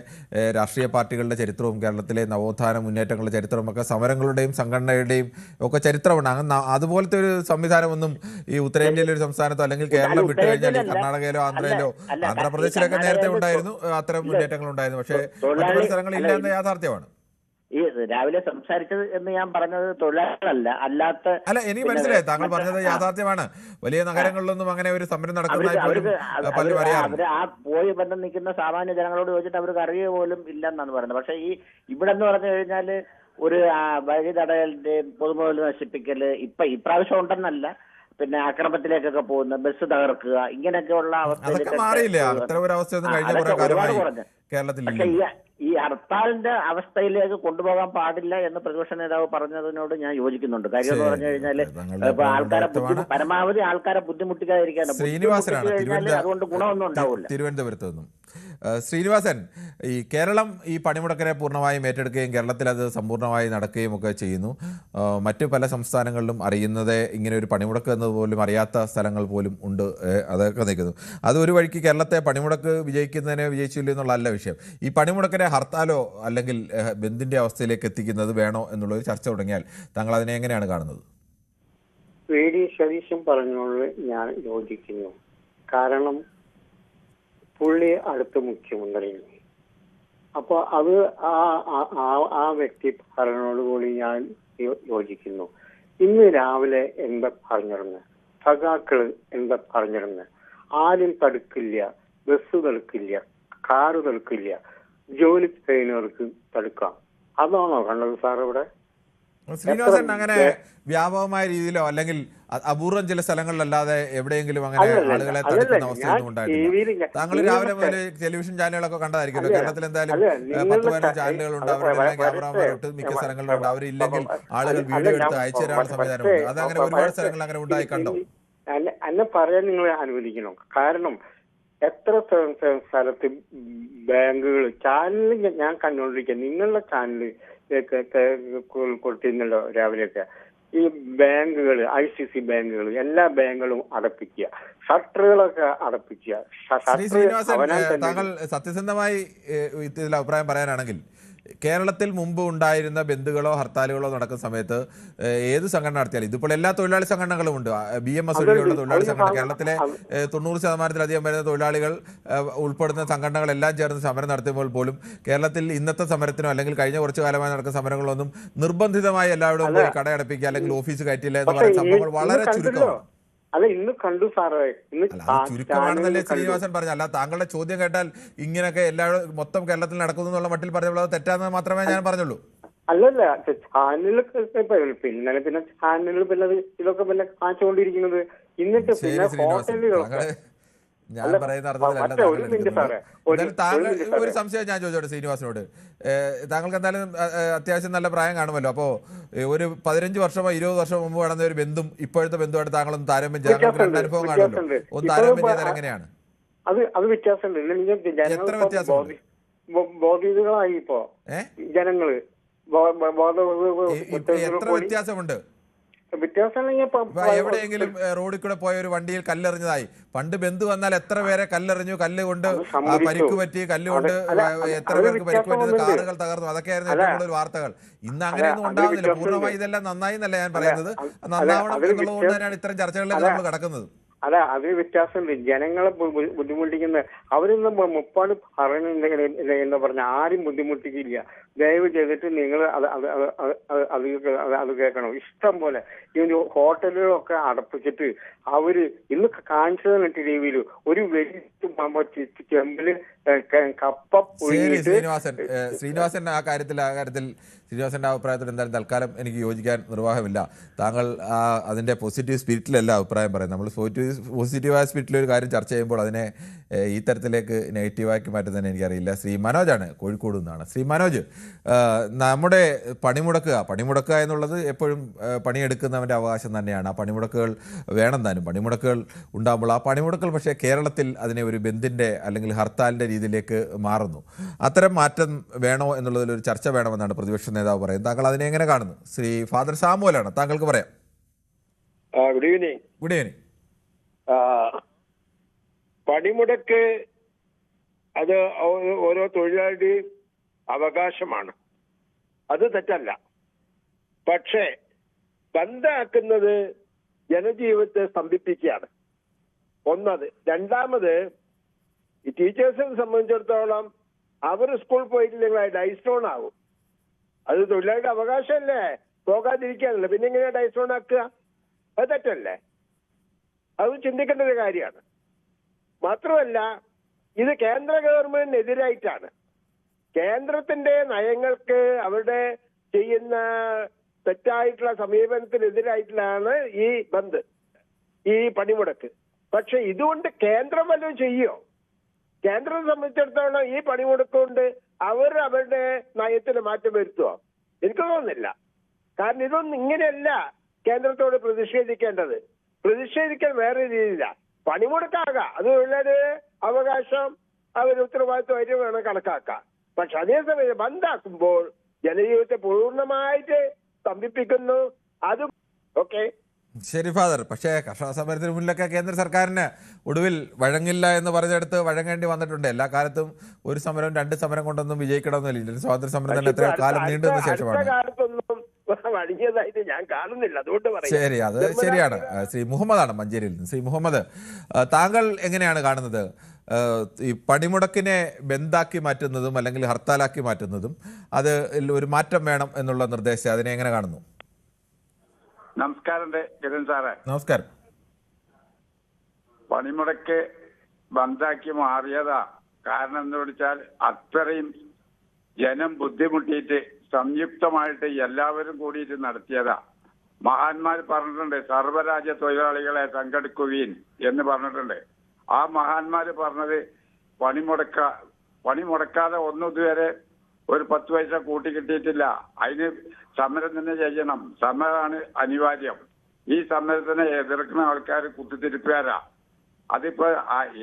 രാഷ്ട്രീയ പാർട്ടികളുടെ ചരിത്രവും കേരളത്തിലെ നവോത്ഥാന മുന്നേറ്റങ്ങളുടെ ചരിത്രവും ഒക്കെ സമരങ്ങളുടെയും സംഘടനയുടെയും ഒക്കെ ചരിത്രമുണ്ട്. അങ്ങനെ അതുപോലത്തെ ഒരു സംവിധാനമൊന്നും ഈ ഉത്തരേന്ത്യയിലെ ഒരു സംസ്ഥാനത്തോ അല്ലെങ്കിൽ കേരളം വിട്ടു കഴിഞ്ഞാൽ കർണാടകയിലോ ആന്ധ്രയിലോ ആന്ധ്രാപ്രദേശിലൊക്കെ നേരത്തെ ഉണ്ടായിരുന്നു, അത്തരം മുന്നേറ്റങ്ങൾ ഉണ്ടായിരുന്നു. പക്ഷേ മറ്റു സ്ഥലങ്ങളില്ല എന്ന യാഥാർത്ഥ്യമാണ്. ഈ രാവിലെ സംസാരിച്ചത് എന്ന് ഞാൻ പറഞ്ഞത് തൊഴിലാളികളല്ല, അല്ലാത്ത. അല്ല, എനിക്ക് മനസ്സിലായി, താങ്കൾ പറഞ്ഞത് യാഥാർത്ഥ്യമാണ്. വലിയ നഗരങ്ങളിലൊന്നും അങ്ങനെ ഒരു സമരം നടക്കുന്നതായി പലരും അറിയാറുണ്ട്. ആ പോയി ബന്ധം നിൽക്കുന്ന സാമാന്യ ജനങ്ങളോട് ചോദിച്ചിട്ട് അവർക്ക് അറിയുക പോലും ഇല്ലെന്നാണ് പറയുന്നത്. പക്ഷെ ഇവിടെ എന്ന് പറഞ്ഞു കഴിഞ്ഞാല് ഒരു വഴി തടയലിന്റെയും പൊതുമുതൽ നശിപ്പിക്കല് ഇപ്രാവശ്യം ഉണ്ടെന്നല്ല, പിന്നെ അക്രമത്തിലേക്കൊക്കെ പോകുന്ന, ബസ് തകർക്കുക, ഇങ്ങനെയൊക്കെയുള്ള അവസ്ഥ മാറിയില്ല. അത്തരം ഒരു അവസ്ഥയൊന്നും കഴിഞ്ഞ കുറെ കാലമായി കേരളത്തിൽ പക്ഷെ ഇല്ലല്ലോ. ഈ ഹർത്താലിന്റെ അവസ്ഥയിലേക്ക് കൊണ്ടുപോകാൻ പാടില്ല എന്ന് പ്രതിപക്ഷ നേതാവ് പറഞ്ഞതിനോട് ഞാൻ യോജിക്കുന്നുണ്ട്. കാര്യം എന്ന് പറഞ്ഞു കഴിഞ്ഞാല് താങ്കളുടെ ഇപ്പൊ ആൾക്കാരെ വ്യക്തമാണ്. പരമാവധി ആൾക്കാരെ ബുദ്ധിമുട്ടിക്കാതിരിക്കാനാണ്. ശ്രീനിവാസനാണ് അതുകൊണ്ട് ഗുണമൊന്നും ഉണ്ടാവില്ല. തിരുവനന്തപുരത്ത് നിന്നും. ശ്രീനിവാസൻ, ഈ കേരളം ഈ പണിമുടക്കിനെ പൂർണ്ണമായും ഏറ്റെടുക്കുകയും കേരളത്തിൽ അത് സമ്പൂർണ്ണമായി നടക്കുകയും ഒക്കെ ചെയ്യുന്നു. മറ്റു പല സംസ്ഥാനങ്ങളിലും അറിയുന്നത് ഇങ്ങനെ ഒരു പണിമുടക്ക് എന്നതുപോലും അറിയാത്ത സ്ഥലങ്ങൾ പോലും ഉണ്ട്. അതൊക്കെ നിൽക്കുന്നു. അത് ഒരു വഴിക്ക് കേരളത്തെ പണിമുടക്ക് വിജയിക്കുന്നതിനെ വിജയിച്ചില്ല എന്നുള്ളതല്ല വിഷയം. ഈ പണിമുടക്കിനെ ഹർത്താലോ അല്ലെങ്കിൽ ബന്ദിൻ്റെ അവസ്ഥയിലേക്ക് എത്തിക്കുന്നത് വേണോ എന്നുള്ളൊരു ചർച്ച തുടങ്ങിയാൽ താങ്കൾ അതിനെ എങ്ങനെയാണ് കാണുന്നത്? വി.ഡി. സതീശൻ പറഞ്ഞോളൂ ഞാൻ യോജിക്കുന്നു. കാരണം പുള്ളി അടുത്ത മുഖ്യമന്ത്രിയാണ്. അപ്പൊ അത് ആ വ്യക്തി പറഞ്ഞോടുകൂടി ഞാൻ യോജിക്കുന്നു. ഇന്ന് രാവിലെ എന്താ പറഞ്ഞിരുന്നത്, സഖാക്കള് എന്താ പറഞ്ഞിരുന്നത്, ആരും തടുക്കില്ല, ബസ് തടുക്കില്ല, കാറ് തടുക്കില്ല, ജോലി ചെയ്യുന്നവർക്ക് തടുക്കാം. അതാണോ കണ്ടത് സാർ ഇവിടെ? ശ്രീനിവാസൻ, അങ്ങനെ വ്യാപകമായ രീതിയിലോ അല്ലെങ്കിൽ അപൂർവം ചില സ്ഥലങ്ങളിലല്ലാതെ എവിടെയെങ്കിലും അങ്ങനെ ആളുകളെ തടുക്കുന്ന അവസ്ഥയൊന്നും ഉണ്ടായിട്ടില്ല. താങ്കൾ രാവിലെ മുതൽ ടെലിവിഷൻ ചാനലുകളൊക്കെ കണ്ടതായിരിക്കുമല്ലോ. കേരളത്തിൽ എന്തായാലും 10-15 ചാനലുകളുണ്ട്. അവരുടെ ക്യാമറമാരോട്ട് മിക്ക സ്ഥലങ്ങളിലുണ്ട്. അവരില്ലെങ്കിൽ ആളുകൾ വീഡിയോ എടുത്ത് അയച്ചു തരാനുള്ള സംവിധാനമുണ്ട്. അതങ്ങനെ ഒരുപാട് സ്ഥലങ്ങൾ അങ്ങനെ ഉണ്ടായി കണ്ടോ? എന്നെ പറയാൻ നിങ്ങൾ അനുവദിക്കണം. കാരണം എത്ര സ്ഥലത്ത് ബാങ്കുകൾ ചാനലിൽ ഞാൻ കണ്ടുകൊണ്ടിരിക്കുക, നിങ്ങളുടെ ചാനല് കൊടുത്തിരുന്നല്ലോ രാവിലെയൊക്കെ, ഈ ബാങ്കുകൾ, ICC ബാങ്കുകൾ, എല്ലാ ബാങ്കുകളും അടപ്പിക്കുക, ഷട്ടറുകളൊക്കെ അടപ്പിക്കുക. താങ്കൾ സത്യസന്ധമായി ഇതിൽ അഭിപ്രായം പറയാനാണെങ്കിൽ കേരളത്തിൽ മുമ്പ് ഉണ്ടായിരുന്ന ബന്ധുകളോ ഹർത്താലുകളോ നടക്കുന്ന സമയത്ത് ഏത് സംഘടന നടത്തിയാലും, ഇതിപ്പോൾ എല്ലാ തൊഴിലാളി സംഘടനകളും ഉണ്ട്. BMS ഒഴികെയുള്ള തൊഴിലാളി സംഘടന, കേരളത്തിലെ 90% വരുന്ന തൊഴിലാളികൾ ഉൾപ്പെടുന്ന സംഘടനകളെല്ലാം ചേർന്ന് സമരം നടത്തുമ്പോൾ പോലും കേരളത്തിൽ ഇന്നത്തെ സമരത്തിനോ അല്ലെങ്കിൽ കഴിഞ്ഞ കുറച്ചു കാലമായി നടക്കുന്ന സമരങ്ങളൊന്നും നിർബന്ധിതമായി എല്ലാവരും പോയി കടയടപ്പിക്കുക അല്ലെങ്കിൽ ഓഫീസ് കയറ്റില്ല എന്ന് പറയുന്ന സംഭവങ്ങൾ വളരെ ചുരുക്കമാണ്. അല്ല, ഇന്ന് കണ്ടു സാറേ, ചുരുക്കമാണെന്നല്ലേ ശ്രീനിവാസൻ പറഞ്ഞു. അല്ല, താങ്കളുടെ ചോദ്യം കേട്ടാൽ ഇങ്ങനെയൊക്കെ എല്ലാവരും മൊത്തം കേരളത്തിൽ നടക്കുന്നു എന്നുള്ള മട്ടിൽ പറഞ്ഞപ്പോൾ അത് തെറ്റാന്ന് മാത്രമേ ഞാൻ പറഞ്ഞുള്ളൂ. അല്ലല്ല, പിന്നെ ചാനലുകൾ പിന്നെ ഇതൊക്കെ പിന്നെ കാണിച്ചുകൊണ്ടിരിക്കുന്നത്. എന്നിട്ട് പിന്നെ ഹോട്ടലുകളൊക്കെ ഞാൻ പറയുന്ന അർത്ഥത്തിലല്ല. താങ്കൾ ഒരു സംശയം ഞാൻ ചോദിച്ചോട്ടെ ശ്രീനിവാസനോട്. താങ്കൾക്ക് എന്തായാലും അത്യാവശ്യം നല്ല പ്രായം കാണുമല്ലോ. അപ്പോൾ ഒരു 15 വർഷമോ 20 വർഷം മുമ്പ് നടന്ന ഒരു ബന്ധും ഇപ്പോഴത്തെ ബന്ധുമായിട്ട് താങ്കളൊന്ന് താരതമ്യം ചെയ്യാൻ അനുഭവം കാണുമല്ലോ. ഒന്ന് താരതമ്യം ചെയ്താൽ എങ്ങനെയാണ്? അത് വ്യത്യാസമുണ്ട്. എത്ര വ്യത്യാസം? ബോധിതകളായി ഇപ്പോ ജനങ്ങള് എത്ര വ്യത്യാസമുണ്ട്? എവിടെയെങ്കിലും റോഡിൽ കൂടെ പോയ ഒരു വണ്ടിയിൽ കല്ലെറിഞ്ഞതായി പണ്ട് ബന്ധു വന്നാൽ എത്ര പേരെ കല്ലെറിഞ്ഞു, കല്ലുകൊണ്ട് പരിക്ക് പറ്റി, കല്ലുകൊണ്ട് എത്ര പേർക്ക് പരിക്ക് പറ്റിയത്, കാറുകൾ തകർന്നു, അതൊക്കെയായിരുന്നു ഏറ്റവും കൂടുതൽ വാർത്തകൾ. ഇന്ന് അങ്ങനെയൊന്നും ഉണ്ടാവുന്നില്ല. പൂർണ്ണമായി ഇതെല്ലാം നന്നായി എന്നല്ല ഞാൻ പറയുന്നത്, നന്നാവണം എന്നുള്ളത് കൊണ്ട് തന്നെയാണ് ഇത്തരം ചർച്ചകളിലേക്ക് നമ്മൾ കടക്കുന്നത്. അല്ല, അതിന് വ്യത്യാസമുണ്ട്. ജനങ്ങളെ ബുദ്ധിമുട്ടിക്കുന്ന അവരൊന്നും മുപ്പാട് പറയുന്നുണ്ടെങ്കിൽ എന്ന് പറഞ്ഞാൽ ആരും ബുദ്ധിമുട്ടിക്കില്ല. ദയവ് ചെയ്തിട്ട് നിങ്ങൾ അത് കേൾക്കണം. ഇഷ്ടം പോലെ ഈ ഹോട്ടലുകളൊക്കെ അടപ്പിച്ചിട്ട് അവര് ഇന്ന് കാണിച്ചതാണ് ടിവിയിൽ ഒരു വലിയ ചെമ്പില് കപ്പ. ശ്രീനിവാസൻ ആ കാര്യത്തിൽ ശ്രീനിവാസന്റെ അഭിപ്രായത്തിൽ എന്തായാലും തൽക്കാലം എനിക്ക് യോജിക്കാൻ നിർവാഹമില്ല. താങ്കൾ അതിന്റെ പോസിറ്റീവ് സ്പിരിറ്റിലല്ല അഭിപ്രായം പറയുന്നത്. നമ്മൾ പോസിറ്റീവായ സ്പിരിറ്റിൽ ഒരു കാര്യം ചർച്ച ചെയ്യുമ്പോൾ അതിനെ ഈ തരത്തിലേക്ക് നെഗറ്റീവാക്കി മാറ്റുന്നതിന് എനിക്കറിയില്ല. ശ്രീ മനോജാണ് കോഴിക്കോട് നിന്നാണ്. ശ്രീ മനോജ്, നമ്മുടെ പണിമുടക്കുക എന്നുള്ളത് എപ്പോഴും പണിയെടുക്കുന്നവൻ്റെ അവകാശം തന്നെയാണ്. ആ പണിമുടക്കുകൾ വേണം താനും. പണിമുടക്കുകൾ ഉണ്ടാകുമ്പോൾ ആ പണിമുടക്കുകൾ പക്ഷേ കേരളത്തിൽ അതിനെ ഒരു ബന്ദിൻ്റെ അല്ലെങ്കിൽ ഹർത്താലിൻ്റെ രീതിയിലേക്ക് മാറുന്നു. അത്തരം മാറ്റം വേണോ എന്നുള്ളതിലൊരു ചർച്ച വേണമെന്നാണ് പ്രതിപക്ഷ നേതാവ് പറയുന്നത്. താങ്കൾ അതിനെ എങ്ങനെ കാണുന്നു? ശ്രീ ഫാദർ സാമുവലാണ്, താങ്കൾക്ക് പറയാം. Good evening. Good evening. പണിമുടക്ക് അത് ഓരോ തൊഴിലാളിയുടെയും അവകാശമാണ്, അത് തെറ്റല്ല. പക്ഷേ ബന്ധാക്കുന്നത് ജനജീവിതത്തെ സ്തംഭിപ്പിക്കുകയാണ് ഒന്നത്. രണ്ടാമത് ഈ ടീച്ചേഴ്സിനെ സംബന്ധിച്ചിടത്തോളം അവർ സ്കൂളിൽ പോയിട്ടില്ലെങ്കിൽ ഡൈസ്റ്റോൺ ആകും. അത് തൊഴിലാളിയുടെ അവകാശമല്ലേ, പോകാതിരിക്കാനല്ലേ, പിന്നെ എങ്ങനെയാ ഡൈസ്റ്റോൺ ആക്കുക? അത് തെറ്റല്ലേ? അത് ചിന്തിക്കേണ്ട ഒരു കാര്യമാണ്. മാത്രമല്ല, ഇത് കേന്ദ്ര ഗവൺമെന്റിനെതിരായിട്ടാണ്. കേന്ദ്രത്തിന്റെ നയങ്ങൾക്ക് അവരുടെ ചെയ്യുന്ന തെറ്റായിട്ടുള്ള സമീപനത്തിനെതിരായിട്ടുള്ളതാണ് ഈ ബന്ദ്, ഈ പണിമുടക്ക്. പക്ഷെ ഇതുകൊണ്ട് കേന്ദ്രം വല്ലതും ചെയ്യോ? കേന്ദ്രം സംബന്ധിച്ചിടത്തോളം ഈ പണിമുടക്കൊണ്ട് അവർ അവരുടെ നയത്തിന് മാറ്റം വരുത്തുക എനിക്ക് തോന്നുന്നില്ല. കാരണം ഇതൊന്നും ഇങ്ങനെയല്ല കേന്ദ്രത്തോട് പ്രതിഷേധിക്കേണ്ടത്. പ്രതിഷേധിക്കാൻ വേറെ രീതിയില്ല. പണിമുടക്കാകാം, അത് തൊഴിലാളി അവകാശം അവർ ഉത്തരവാദിത്വമായിട്ട് വേണം കണക്കാക്കാം. പക്ഷെ അതേസമയം ബന്ധാക്കുമ്പോൾ ജനജീവിതത്തെ പൂർണ്ണമായിട്ട് സ്തംഭിപ്പിക്കുന്നു. അതും ഓക്കെ ശരി ഫാദർ. പക്ഷേ കർഷക സമരത്തിന് മുന്നിലൊക്കെ കേന്ദ്ര സർക്കാരിന് ഒടുവിൽ വഴങ്ങില്ല എന്ന് പറഞ്ഞെടുത്ത് വഴങ്ങേണ്ടി വന്നിട്ടുണ്ട്. എല്ലാ കാലത്തും ഒരു സമരം 2 സമരം കൊണ്ടൊന്നും വിജയിക്കണമെന്നില്ല. ഇന്ത്യൻ സ്വാതന്ത്ര്യ സമരം തന്നെ എത്രയോ കാലം നീണ്ടുന്ന ശേഷമാണ്. കാലത്തൊന്നും വഴങ്ങിയതായിട്ട് ഞാൻ കാണുന്നില്ല. അതുകൊണ്ട് ശരി, അത് ശരിയാണ്. ശ്രീ മുഹമ്മദാണ് മഞ്ചേരിയിൽ നിന്ന്. ശ്രീ മുഹമ്മദ്, താങ്കൾ എങ്ങനെയാണ് കാണുന്നത് ഈ പണിമുടക്കിനെ ബന്ദാക്കി മാറ്റുന്നതും അല്ലെങ്കിൽ ഹർത്താലാക്കി മാറ്റുന്നതും? അത് ഒരു മാറ്റം വേണം എന്നുള്ള നിർദ്ദേശം അതിനെ എങ്ങനെ കാണുന്നു? നമസ്കാരം കിരൺ സാറേ. നമസ്കാരം. പണിമുടക്ക് ബന്ധാക്കി മാറിയതാ. കാരണം എന്ന് വെച്ചാൽ അത്രയും ജനം ബുദ്ധിമുട്ടിയിട്ട് സംയുക്തമായിട്ട് എല്ലാവരും കൂടിയിട്ട് നടത്തിയതാ. മഹാന്മാർ പറഞ്ഞിട്ടുണ്ട്, സർവ്വരാജ്യ തൊഴിലാളികളെ സംഘടിക്കുവീൻ എന്ന് പറഞ്ഞിട്ടുണ്ട്. ആ മഹാന്മാര് പറഞ്ഞത് പണിമുടക്കാതെ ഒന്നും ഇതുവരെ ഒരു 10 പൈസ കൂട്ടി കിട്ടിയിട്ടില്ല. അതിന് സമരം തന്നെ ചെയ്യണം. സമരമാണ് അനിവാര്യം. ഈ സമരത്തിനെ എതിർക്കുന്ന ആൾക്കാർ കുത്തിത്തിരിപ്പുകാരാ. അതിപ്പോ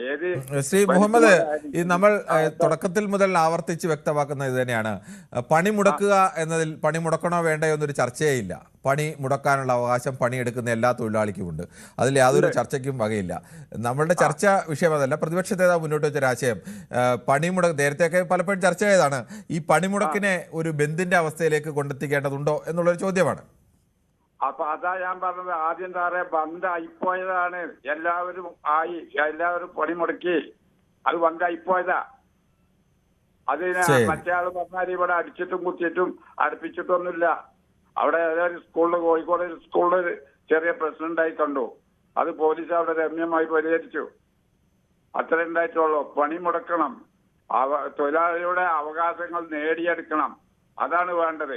ഏത് ശ്രീ മുഹമ്മദ്, ഈ നമ്മൾ തുടക്കത്തിൽ മുതൽ ആവർത്തിച്ച് വ്യക്തമാക്കുന്ന ഇത് തന്നെയാണ്. പണി മുടക്കുക എന്നതിൽ പണി മുടക്കണോ വേണ്ടയോ എന്നൊരു ചർച്ചയേ ഇല്ല. പണി മുടക്കാനുള്ള അവകാശം പണിയെടുക്കുന്ന എല്ലാ തൊഴിലാളിക്കുമുണ്ട്. അതിൽ യാതൊരു ചർച്ചയ്ക്കും വകയില്ല. നമ്മളുടെ ചർച്ച വിഷയം അതല്ല. പ്രതിപക്ഷ നേതാവ് മുന്നോട്ട് വെച്ചൊരാശയം നേരത്തെയൊക്കെ പലപ്പോഴും ചർച്ച ചെയ്തതാണ്. ഈ പണിമുടക്കിനെ ഒരു ബന്ദിന്റെ അവസ്ഥയിലേക്ക് കൊണ്ടെത്തിക്കേണ്ടതുണ്ടോ എന്നുള്ളൊരു ചോദ്യമാണ്. അപ്പൊ അതാ ഞാൻ പറഞ്ഞത്. ആദ്യം താറെ ബന്ധായിപ്പോയതാണ്. എല്ലാവരും പണിമുടക്കി. അത് ബന്ധായിപ്പോയതാ. അതിന് മറ്റേ ആള് പറഞ്ഞാൽ ഇവിടെ അടിച്ചിട്ടും കുത്തിയിട്ടും അടുപ്പിച്ചിട്ടൊന്നുമില്ല. അവിടെ ഏതൊരു സ്കൂളിൽ, കോഴിക്കോട് സ്കൂളിൽ ചെറിയ പ്രസിഡന്റായി കണ്ടു. അത് പോലീസ് അവിടെ രമ്യമായി പരിഹരിച്ചു. അത്ര ഉണ്ടായിട്ടുള്ളൂ. പണിമുടക്കണം. തൊഴിലാളിയുടെ അവകാശങ്ങൾ നേടിയെടുക്കണം. അതാണ് വേണ്ടത്.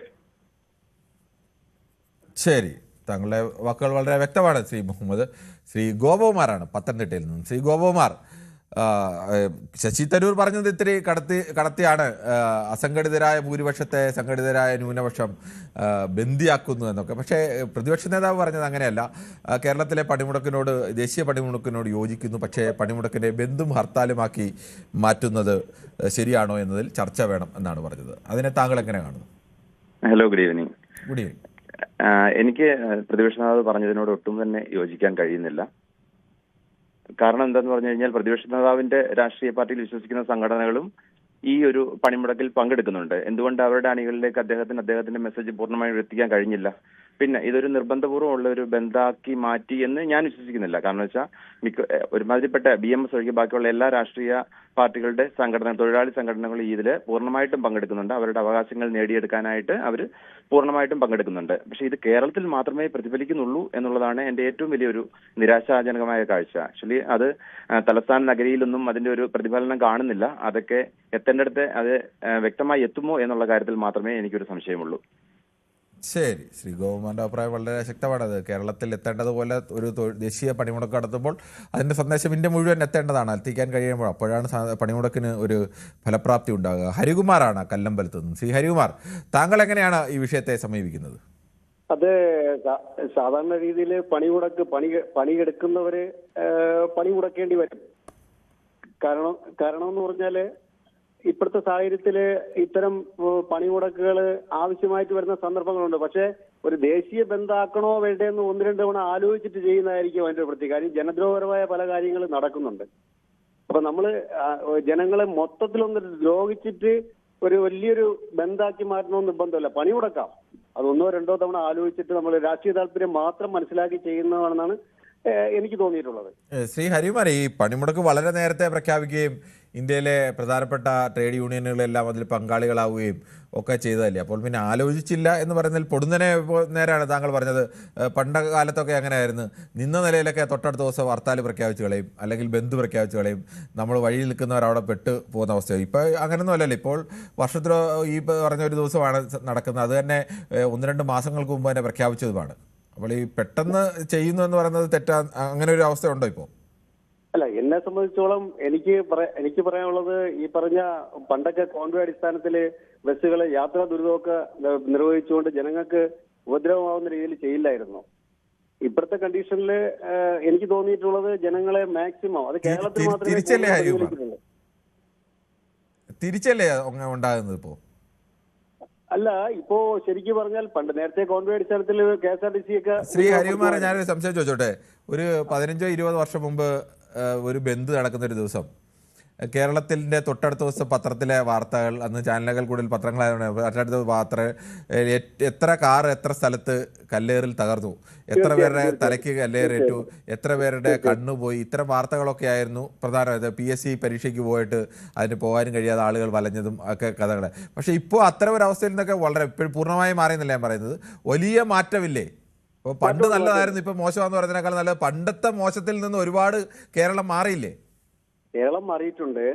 ശരി, താങ്കളുടെ വാക്കുകൾ വളരെ വ്യക്തമാണ് ശ്രീ മുഹമ്മദ്. ശ്രീ ഗോപകുമാറാണ് പത്തനംതിട്ടയിൽ നിന്നും. ശ്രീ ഗോപകുമാർ, ശശി തരൂർ പറഞ്ഞത് ഇത്തിരി കടത്തിയാണ്. അസംഘടിതരായ ഭൂരിപക്ഷത്തെ സംഘടിതരായ ന്യൂനപക്ഷം ബന്ദിയാക്കുന്നു എന്നൊക്കെ. പക്ഷേ പ്രതിപക്ഷ നേതാവ് പറഞ്ഞത് അങ്ങനെയല്ല. കേരളത്തിലെ പണിമുടക്കിനോട്, ദേശീയ പണിമുടക്കിനോട് യോജിക്കുന്നു. പക്ഷേ പണിമുടക്കിനെ ബന്ദും ഹർത്താലുമാക്കി മാറ്റുന്നത് ശരിയാണോ എന്നതിൽ ചർച്ച വേണം എന്നാണ് പറഞ്ഞത്. അതിനെ താങ്കൾ എങ്ങനെ കാണുന്നു? Hello, good evening. Good evening. എനിക്ക് പ്രതിപക്ഷ നേതാവ് പറഞ്ഞതിനോട് ഒട്ടും തന്നെ യോജിക്കാൻ കഴിയുന്നില്ല. കാരണം എന്താന്ന് പറഞ്ഞു കഴിഞ്ഞാൽ, പ്രതിപക്ഷ നേതാവിന്റെ രാഷ്ട്രീയ പാർട്ടിയിൽ വിശ്വസിക്കുന്ന സംഘടനകളും ഈ ഒരു പണിമുടക്കിൽ പങ്കെടുക്കുന്നുണ്ട്. എന്തുകൊണ്ട് അവരുടെ അണികളിലേക്ക് അദ്ദേഹത്തിന്റെ മെസ്സേജ് പൂർണ്ണമായും എത്തിക്കാൻ കഴിഞ്ഞില്ല? പിന്നെ ഇതൊരു നിർബന്ധപൂർവ്വം ഉള്ള ഒരു ബന്ധാക്കി മാറ്റി എന്ന് ഞാൻ വിശ്വസിക്കുന്നില്ല. കാരണം വെച്ചാൽ ഒരുമാതിരിപ്പെട്ട BMS ഒഴികെ ബാക്കിയുള്ള എല്ലാ രാഷ്ട്രീയ പാർട്ടികളുടെ തൊഴിലാളി സംഘടനകളും ഇതിൽ പൂർണ്ണമായിട്ടും പങ്കെടുക്കുന്നുണ്ട്. അവരുടെ അവകാശങ്ങൾ നേടിയെടുക്കാനായിട്ട് അവർ പൂർണ്ണമായിട്ടും പങ്കെടുക്കുന്നുണ്ട്. പക്ഷെ ഇത് കേരളത്തിൽ മാത്രമേ പ്രതിഫലിക്കുന്നുള്ളൂ എന്നുള്ളതാണ് എൻ്റെ ഏറ്റവും വലിയൊരു നിരാശാജനകമായ കാഴ്ച. ആക്ച്വലി അത് തലസ്ഥാന നഗരിയിലൊന്നും അതിന്റെ ഒരു പ്രതിഫലനം കാണുന്നില്ല. അതൊക്കെ എത്തേണ്ടടുത്ത് അത് വ്യക്തമായി എത്തുമോ എന്നുള്ള കാര്യത്തിൽ മാത്രമേ എനിക്കൊരു സംശയമുള്ളൂ. ശരി, ശ്രീ ഗോപകുമാറിൻ്റെ അഭിപ്രായം വളരെ ശക്തമാണത്. കേരളത്തിൽ എത്തേണ്ടതുപോലെ ഒരു ദേശീയ പണിമുടക്ക് നടത്തുമ്പോൾ അതിൻ്റെ സന്ദേശം ഇന്ത്യ മുഴുവൻ എത്തേണ്ടതാണ്. എത്തിക്കാൻ കഴിയുമ്പോൾ അപ്പോഴാണ് പണിമുടക്കിന് ഒരു ഫലപ്രാപ്തി ഉണ്ടാകുക. ഹരികുമാറാണ് കല്ലമ്പലത്ത് നിന്ന്. ശ്രീ ഹരികുമാർ, താങ്കൾ എങ്ങനെയാണ് ഈ വിഷയത്തെ സമീപിക്കുന്നത്? അത് സാധാരണ രീതിയിൽ പണിയെടുക്കുന്നവര് പണിമുടക്കേണ്ടി വരും. കാരണം എന്ന് പറഞ്ഞാല് ഇപ്പോഴത്തെ സാഹചര്യത്തില് ഇത്തരം പണിമുടക്കുകൾ ആവശ്യമായിട്ട് വരുന്ന സന്ദർഭങ്ങളുണ്ട്. പക്ഷെ ഒരു ദേശീയ ബന്ധാക്കണോ വേണ്ടതെന്ന് 1-2 തവണ ആലോചിച്ചിട്ട് ചെയ്യുന്നതായിരിക്കും അതിന്റെ പ്രത്യേക കാര്യം. ജനദ്രോഹപരമായ പല കാര്യങ്ങളും നടക്കുന്നുണ്ട്. അപ്പൊ നമ്മള് ജനങ്ങളെ മൊത്തത്തിലൊന്ന് ദ്രോഹിച്ചിട്ട് ഒരു വലിയൊരു ബന്ധാക്കി മാറ്റണമെന്ന് നിർബന്ധമല്ല. പണിമുടക്കാം. അത് 1-2 തവണ ആലോചിച്ചിട്ട് നമ്മൾ രാഷ്ട്രീയ താല്പര്യം മാത്രം മനസ്സിലാക്കി ചെയ്യുന്നതാണെന്നാണ് എനിക്ക് തോന്നിയിട്ടുള്ളത്. ശ്രീ ഹരികുമാർ, ഈ പണിമുടക്ക് വളരെ നേരത്തെ പ്രഖ്യാപിക്കുകയും ഇന്ത്യയിലെ പ്രധാനപ്പെട്ട ട്രേഡ് യൂണിയനുകളെല്ലാം അതിൽ പങ്കാളികളാവുകയും ഒക്കെ ചെയ്തതല്ലേ? അപ്പോൾ പിന്നെ ആലോചിച്ചില്ല എന്ന് പറയുന്നതിൽ പൊടുന്നനെ നേരെയാണ് താങ്കൾ പറഞ്ഞത്. പണ്ട കാലത്തൊക്കെ അങ്ങനെയായിരുന്നു. നിന്ന നിലയിലൊക്കെ തൊട്ടടുത്ത ദിവസം ഹർത്താൽ പ്രഖ്യാപിച്ച് കളയും, അല്ലെങ്കിൽ ബന്ദ് പ്രഖ്യാപിച്ച് കളയും. നമ്മൾ വഴിയിൽ നിൽക്കുന്നവർ അവിടെ പെട്ട് പോകുന്ന അവസ്ഥയായി. ഇപ്പോൾ അങ്ങനെയൊന്നും അല്ലല്ലോ. ഇപ്പോൾ വർഷത്തിലോ ഈ പറഞ്ഞ ഒരു ദിവസമാണ് നടക്കുന്നത്. അത് തന്നെ 1-2 മാസങ്ങൾക്ക് മുമ്പ് തന്നെ പ്രഖ്യാപിച്ചതുമാണ്. അപ്പോൾ ഈ പെട്ടെന്ന് ചെയ്യുന്നു എന്ന് പറയുന്നത് തെറ്റാ? അങ്ങനെ ഒരു അവസ്ഥ ഉണ്ടോ ഇപ്പോൾ? അല്ല, എന്നെ സംബന്ധിച്ചോളം എനിക്ക് പറയാനുള്ളത്, ഈ പറഞ്ഞ പണ്ടൊക്കെ കോൺവേ അടിസ്ഥാനത്തിൽ ബസ്സുകൾ യാത്രാ ദുരിതമൊക്കെ നിർവഹിച്ചുകൊണ്ട് ജനങ്ങൾക്ക് ഉപദ്രവമാവുന്ന രീതിയിൽ ചെയ്യില്ലായിരുന്നു. ഇപ്പോഴത്തെ കണ്ടീഷനിൽ എനിക്ക് തോന്നിയിട്ടുള്ളത് ജനങ്ങളെ മാക്സിമം, അത് കേരളത്തിൽ മാത്രമേ തിരിച്ചല്ലേ ഉണ്ടാകുന്നത് ഇപ്പോ? അല്ല, ഇപ്പോ ശരിക്കും പറഞ്ഞാൽ നേരത്തെ കോൺവേ അടിസ്ഥാനത്തിൽ KSRTC ഒക്കെ. ശ്രീ ഹരികുമാർ, ഞാനൊരു സംശയം ചോദിച്ചോട്ടെ. ഒരു 15-20 വർഷം മുമ്പ് ഒരു ബന്ദ് നടക്കുന്നൊരു ദിവസം കേരളത്തിൻ്റെ തൊട്ടടുത്ത ദിവസം പത്രത്തിലെ വാർത്തകൾ, അന്ന് ചാനലുകൾ കൂടുതൽ പത്രങ്ങളായതുകൊണ്ട് തൊട്ടടുത്ത വാർത്ത, എത്ര കാർ എത്ര സ്ഥലത്ത് കല്ലേറിൽ തകർന്നു, എത്ര പേരുടെ തലയ്ക്ക് കല്ലേറിട്ടു, എത്ര പേരുടെ കണ്ണുപോയി, ഇത്തരം വാർത്തകളൊക്കെ ആയിരുന്നു പ്രധാനമായത്. PSC പരീക്ഷയ്ക്ക് പോയിട്ട് അതിന് പോകാനും കഴിയാതെ ആളുകൾ വലഞ്ഞതും ഒക്കെ കഥകൾ. പക്ഷേ ഇപ്പോൾ അത്തരം ഒരു അവസ്ഥയിൽ നിന്നൊക്കെ വളരെ ഇപ്പോഴും പൂർണ്ണമായി മാറിയെന്നല്ല ഞാൻ പറയുന്നത്, വലിയ മാറ്റമില്ലേ? ഇപ്പോൾ പണ്ട് നല്ലതായിരുന്നു, ഇപ്പോൾ മോശമാണെന്ന് പറയുന്നതിനേക്കാൾ നല്ലത് പണ്ടത്തെ മോശത്തിൽ നിന്ന് ഒരുപാട് കേരളം മാറിയില്ലേ? കേരളം മാറിയിട്ടുണ്ട്.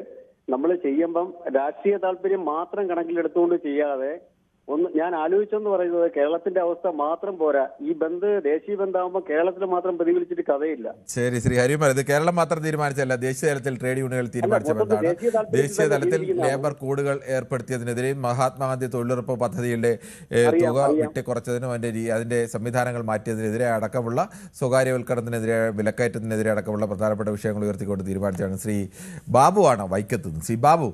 നമ്മൾ ചെയ്യുമ്പം രാഷ്ട്രീയ താല്പര്യം മാത്രം കണക്കിലെടുത്തുകൊണ്ട് ചെയ്യാതെ ഞാൻ ആലോചിച്ചെന്ന് പറയുന്നത്, കേരളത്തിന്റെ അവസ്ഥ മാത്രം പോരാ. ഈ ബന്ദ് ദേശീയ ബന്ധാകുമ്പോൾ കേരളത്തിൽ മാത്രം പ്രതിഫലിച്ചിട്ട് കഥയില്ല. ശരി, ശ്രീ ഹരികുമാർ, ഇത് കേരളം മാത്രം തീരുമാനിച്ചല്ല, ദേശീയ തലത്തിൽ ട്രേഡ് യൂണിയനുകൾ തീരുമാനിച്ച ബന്ധാണ്. ദേശീയ തലത്തിൽ ലേബർ കോഡുകൾ ഏർപ്പെടുത്തിയതിനെതിരെയും മഹാത്മാഗാന്ധി തൊഴിലുറപ്പ് പദ്ധതിയുടെ തുക വെട്ടിക്കുറച്ചതിനും അതിന്റെ സംവിധാനങ്ങൾ മാറ്റിയതിനെതിരെ അടക്കമുള്ള സ്വകാര്യവൽക്കരണത്തിനെതിരെ, വിലക്കയറ്റത്തിനെതിരെ അടക്കമുള്ള പ്രധാനപ്പെട്ട വിഷയങ്ങൾ ഉയർത്തിക്കൊണ്ട് തീരുമാനിച്ചാണ്. ശ്രീ ബാബു ആണ് വൈക്കത്തുനിന്ന്. ശ്രീ ബാബു,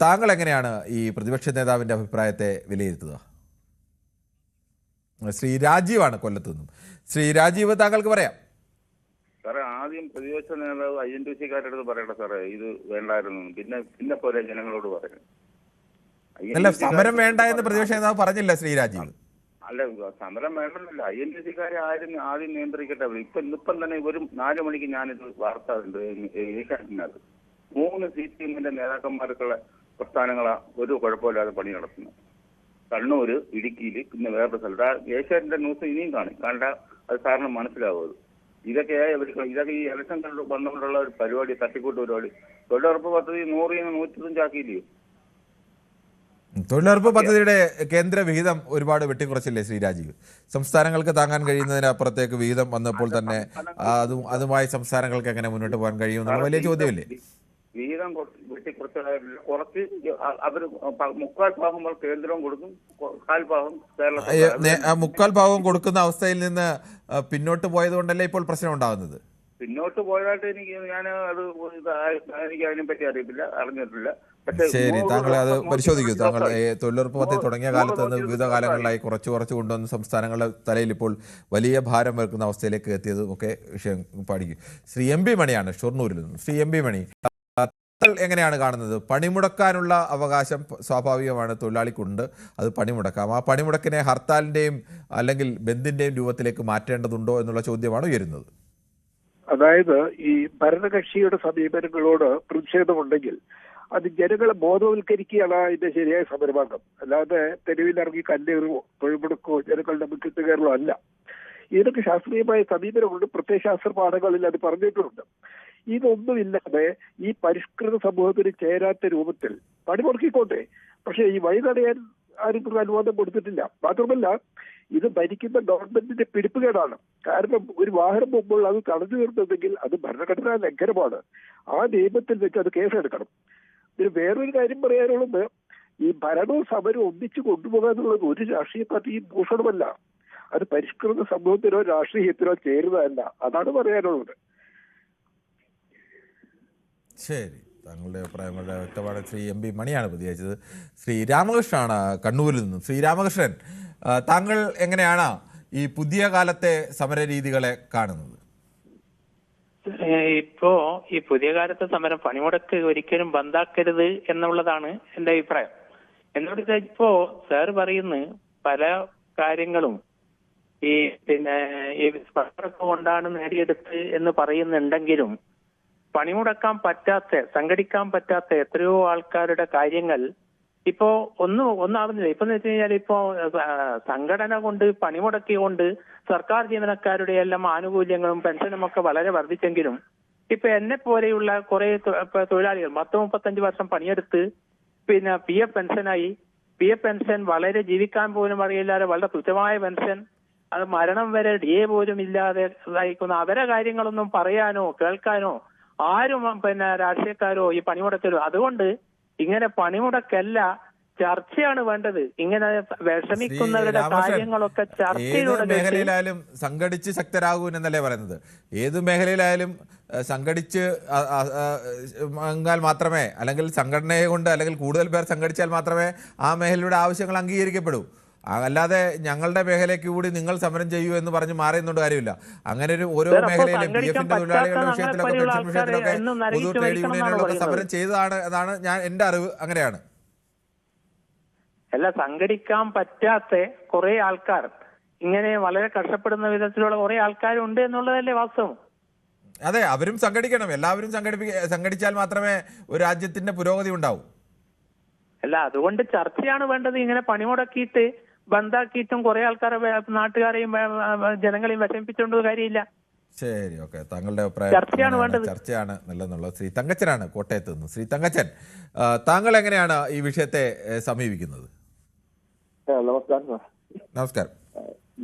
താങ്കൾ എങ്ങനെയാണ് ഈ പ്രതിപക്ഷ നേതാവിന്റെ അഭിപ്രായത്തെ വിലയിരുത്തുന്നത്? ശ്രീ രാജീവാണ് കൊല്ലത്തു നിന്നും. ശ്രീ രാജീവ്, താങ്കൾക്ക് പറയാം. സാറേ, ആദ്യം പ്രതിപക്ഷ നേതാവ് INTUC-കാരുടെ അടുത്ത് പറയട്ടെ സാറേ, ഇത് വേണ്ടായിരുന്നു. പിന്നെ പോലെ ജനങ്ങളോട് പറയണം. അല്ല, സമരം വേണ്ട എന്ന് പ്രതിപക്ഷ നേതാവ് പറഞ്ഞില്ല ശ്രീ രാജീവ്. അല്ല, സമരം വേണമെന്നില്ല. INTUC-കാരെ ആദ്യം നിയന്ത്രിക്കട്ടെ. ഇപ്പം തന്നെ ഒരു 4 മണിക്ക് ഞാനിത് വാർത്ത ഉണ്ട് ഏഷ്യാനെറ്റിനകത്ത്. 3 CPM-ന്റെ നേതാക്കന്മാർക്കുള്ള പ്രസ്ഥാനങ്ങളാ ഒരു കുഴപ്പമില്ലാതെ പണി നടത്തുന്നു. കണ്ണൂര്, ഇടുക്കിയിൽ, പിന്നെ വേറൊരു സ്ഥലത്ത്. ഏഷ്യാനെറ്റിന്റെ ന്യൂസ് ഇനിയും കാണണ്ട, അത് സാറിന് മനസ്സിലാവും. ഇതൊക്കെ ഈ ഇലക്ഷൻ വന്നുകൊണ്ടുള്ള ഒരു പരിപാടി, തട്ടിക്കൂട്ട് പരിപാടി. തൊഴിലുറപ്പ് പദ്ധതി 100-105 ആക്കിയില്ലേ? തൊഴിലുറപ്പ് പദ്ധതിയുടെ കേന്ദ്ര വിഹിതം ഒരുപാട് വെട്ടിക്കുറച്ചില്ലേ ശ്രീ രാജീവ്? സംസ്ഥാനങ്ങൾക്ക് താങ്ങാൻ കഴിയുന്നതിനപ്പുറത്തേക്ക് വിഹിതം വന്നപ്പോൾ തന്നെ അതുമായി സംസ്ഥാനങ്ങൾക്ക് എങ്ങനെ മുന്നോട്ട് പോകാൻ കഴിയുമെന്നുള്ള വലിയ ചോദ്യമല്ലേ? വിഹിതം വെട്ടിക്കുറച്ചില്ല, കുറച്ച് അവർ 3/4 ഭാഗം കേന്ദ്രവും കൊടുക്കും, 1/4 ഭാഗം കേരള. 3/4 ഭാഗം കൊടുക്കുന്ന അവസ്ഥയിൽ നിന്ന് പിന്നോട്ട് പോയത് കൊണ്ടല്ലേ ഇപ്പോൾ പ്രശ്നം ഉണ്ടാകുന്നത്? പിന്നോട്ട് പോയതായിട്ട് എനിക്ക് അതിനെപ്പറ്റി അറിഞ്ഞിട്ടില്ല. ശരി, താങ്കൾ അത് പരിശോധിക്കൂ. താങ്കൾ തൊഴിലുറപ്പ് പദ്ധതി തുടങ്ങിയ കാലത്ത് നിന്ന് വിവിധ കാലങ്ങളിലായി കുറച്ച് കൊണ്ടുവന്ന് സംസ്ഥാനങ്ങളുടെ തലയിൽ ഇപ്പോൾ വലിയ ഭാരം വെക്കുന്ന അവസ്ഥയിലേക്ക് എത്തിയതും ഒക്കെ വിഷയം പഠിക്കും. ശ്രീ MP മണിയാണ് ഷൊർണൂരിൽ നിന്നും. ശ്രീ MP മണി, എങ്ങനെയാണ് കാണുന്നത്? പണിമുടക്കാനുള്ള അവകാശം സ്വാഭാവികമാണ്, തൊഴിലാളിക്കുണ്ട്, അത് പണിമുടക്കാം. ആ പണിമുടക്കിനെ ഹർത്താലിന്റെയും അല്ലെങ്കിൽ ബന്ദിന്റെയും രൂപത്തിലേക്ക് മാറ്റേണ്ടതുണ്ടോ എന്നുള്ള ചോദ്യമാണ് ഉയരുന്നത്. അതായത് ഈ ഭരണകക്ഷിയുടെ സമീപനങ്ങളോട് പ്രതിഷേധമുണ്ടെങ്കിൽ അത് ജനങ്ങളെ ബോധവൽക്കരിക്കുകയാണ് അതിന്റെ ശരിയായ സമരമാർഗം. അല്ലാതെ തെരുവിലിറങ്ങി കല്ലേറുവോ തൊഴിൽമുടക്കോ ജനങ്ങളുടെ മുറ്റത്ത് കയറുവോ അല്ല. ഇതിനൊക്കെ ശാസ്ത്രീയമായ സമീപനമുണ്ട്. പ്രത്യയശാസ്ത്ര പാഠങ്ങളിൽ അത് പറഞ്ഞിട്ടുമുണ്ട്. ഇതൊന്നുമില്ലാതെ ഈ പരിഷ്കൃത സമൂഹത്തിന് ചേരാത്ത രൂപത്തിൽ പണിമുടക്കിക്കോട്ടെ, പക്ഷെ ഈ വഴി തടയാൻ ആരും അനുവാദം കൊടുത്തിട്ടില്ല. മാത്രമല്ല, ഇത് ഭരിക്കുന്ന ഗവൺമെന്റിന്റെ പിടിപ്പുകേടാണ്. കാരണം ഒരു വാഹനം പോകുമ്പോൾ അത് തടഞ്ഞു നിർത്തുന്നെങ്കിൽ അത് ഭരണഘടനാ ലംഘനമാണ്. ആ നിയമത്തിൽ വെച്ച് അത് കേസെടുക്കണം. പിന്നെ വേറൊരു കാര്യം പറയാനുള്ളത്, ഈ ഭരണവും സമരവും ഒന്നിച്ചു കൊണ്ടുപോകാന്നുള്ളത് ഒരു രാഷ്ട്രീയ പാർട്ടിയും ഭൂഷണമല്ല. അത് പരിഷ്കൃത സമൂഹത്തിനോ രാഷ്ട്രീയത്തിനോ ചേരുന്നതല്ല. അതാണ് പറയാനുള്ളത്. ശരി, താങ്കളുടെ അഭിപ്രായം വളരെ വ്യക്തമാണ്. ശ്രീ MP മണിയാണ് പ്രതികരിച്ചത്. ശ്രീ രാമകൃഷ്ണനാണ് കണ്ണൂരിൽ നിന്നും. ശ്രീ രാമകൃഷ്ണൻ, താങ്കൾ എങ്ങനെയാണ് ഈ പുതിയ കാലത്തെ സമര രീതികളെ കാണുന്നത്? ഇപ്പോ ഈ പുതിയ കാലത്തെ സമരം പണിമുടക്ക് ഒരിക്കലും ബന്ധാക്കരുത് എന്നുള്ളതാണ് എന്റെ അഭിപ്രായം. എന്നോട് ഇപ്പോ സാർ പറയുന്ന പല കാര്യങ്ങളും ഈ ഈ പണിമുടക്ക് കൊണ്ടാണ് നേടിയെടുത്ത് എന്ന് പറയുന്നുണ്ടെങ്കിലും പണിമുടക്കാൻ പറ്റാത്ത, സംഘടിക്കാൻ പറ്റാത്ത എത്രയോ ആൾക്കാരുടെ കാര്യങ്ങൾ ഇപ്പോ ഒന്നാവുന്നില്ല. ഇപ്പൊ എന്ന് വെച്ച് കഴിഞ്ഞാൽ ഇപ്പോ സംഘടന കൊണ്ട് പണിമുടക്കി കൊണ്ട് സർക്കാർ ജീവനക്കാരുടെ എല്ലാം ആനുകൂല്യങ്ങളും പെൻഷനും ഒക്കെ വളരെ വർദ്ധിച്ചെങ്കിലും ഇപ്പൊ എന്നെ പോലെയുള്ള കുറെ തൊഴിലാളികൾ 30-35 വർഷം പണിയെടുത്ത് PF പെൻഷനായി. PF പെൻഷൻ വളരെ ജീവിക്കാൻ പോലും അറിയില്ലാതെ വളരെ തുച്ഛമായ പെൻഷൻ, അത് മരണം വരെ DA പോലും ഇല്ലാതെ ഇതായിരിക്കുന്ന അവരെ കാര്യങ്ങളൊന്നും പറയാനോ കേൾക്കാനോ ആരും പിന്നെ രാഷ്ട്രീയക്കാരോ ഈ പണിമുടക്കലോ. അതുകൊണ്ട് ഇങ്ങനെ പണിമുടക്കല്ല, ചർച്ചയാണ് വേണ്ടത്. ഇങ്ങനെ വിഷമിക്കുന്നവരുടെ കാര്യങ്ങളൊക്കെ ചർച്ചയിലൂടെ മേഖലയിലായാലും സംഘടിച്ച് ശക്തരാകൂ എന്നല്ലേ പറയുന്നത്. ഏത് മേഖലയിലായാലും സംഘടിച്ച് മാത്രമേ, അല്ലെങ്കിൽ സംഘടനയെ കൊണ്ട് അല്ലെങ്കിൽ കൂടുതൽ പേർ സംഘടിച്ചാൽ മാത്രമേ ആ മേഖലയുടെ ആവശ്യങ്ങൾ അംഗീകരിക്കപ്പെടൂ. അല്ലാതെ ഞങ്ങളുടെ മേഖലയ്ക്ക് കൂടി നിങ്ങൾ സമരം ചെയ്യൂ എന്ന് പറഞ്ഞ് മാറിയെന്നുകൊണ്ട് കാര്യമില്ല. അങ്ങനെ ഒരു ഓരോ മേഖലയിലും PF-ന്റെ തൊഴിലാളികളുടെ വിഷയത്തിലൊക്കെ പെൻഷൻ വിഷയത്തിലൊക്കെ പൊതു ട്രേഡ് യൂണിയനുകളൊക്കെ സമരം ചെയ്തതാണ് എന്നാണ് എൻ്റെ അറിവ്. അങ്ങനെയാണ്. അല്ല, സംഘടിക്കാൻ പറ്റാത്ത കുറെ ആൾക്കാർ, ഇങ്ങനെ വളരെ കഷ്ടപ്പെടുന്ന വിധത്തിലുള്ള കുറെ ആൾക്കാരുണ്ട് എന്നുള്ളതല്ലേ വാസ്തവം. അതെ, അവരും സംഘടിക്കണം. എല്ലാവരും സംഘടിച്ചാൽ മാത്രമേ ഒരു രാജ്യത്തിന്റെ പുരോഗതി ഉണ്ടാവൂ. അല്ല, അതുകൊണ്ട് ചർച്ചയാണ് വേണ്ടത്. ഇങ്ങനെ പണിമുടക്കിയിട്ട് ബന്ധാക്കിയിട്ടും കുറെ ആൾക്കാരെ നാട്ടുകാരെയും ജനങ്ങളെയും വിഷമിപ്പിച്ചുകൊണ്ട് കാര്യമില്ല. ശരി, ഓക്കെ. താങ്കളുടെ അഭിപ്രായം ചർച്ചയാണ് വേണ്ടത്. ചർച്ചയാണ് നല്ലതെന്നുള്ളത്. ശ്രീ തങ്കച്ചനാണ് കോട്ടയത്ത് നിന്ന്. ശ്രീ തങ്കച്ചൻ, താങ്കൾ എങ്ങനെയാണ് ഈ വിഷയത്തെ സമീപിക്കുന്നത്? നമസ്കാരം. നമസ്കാരം.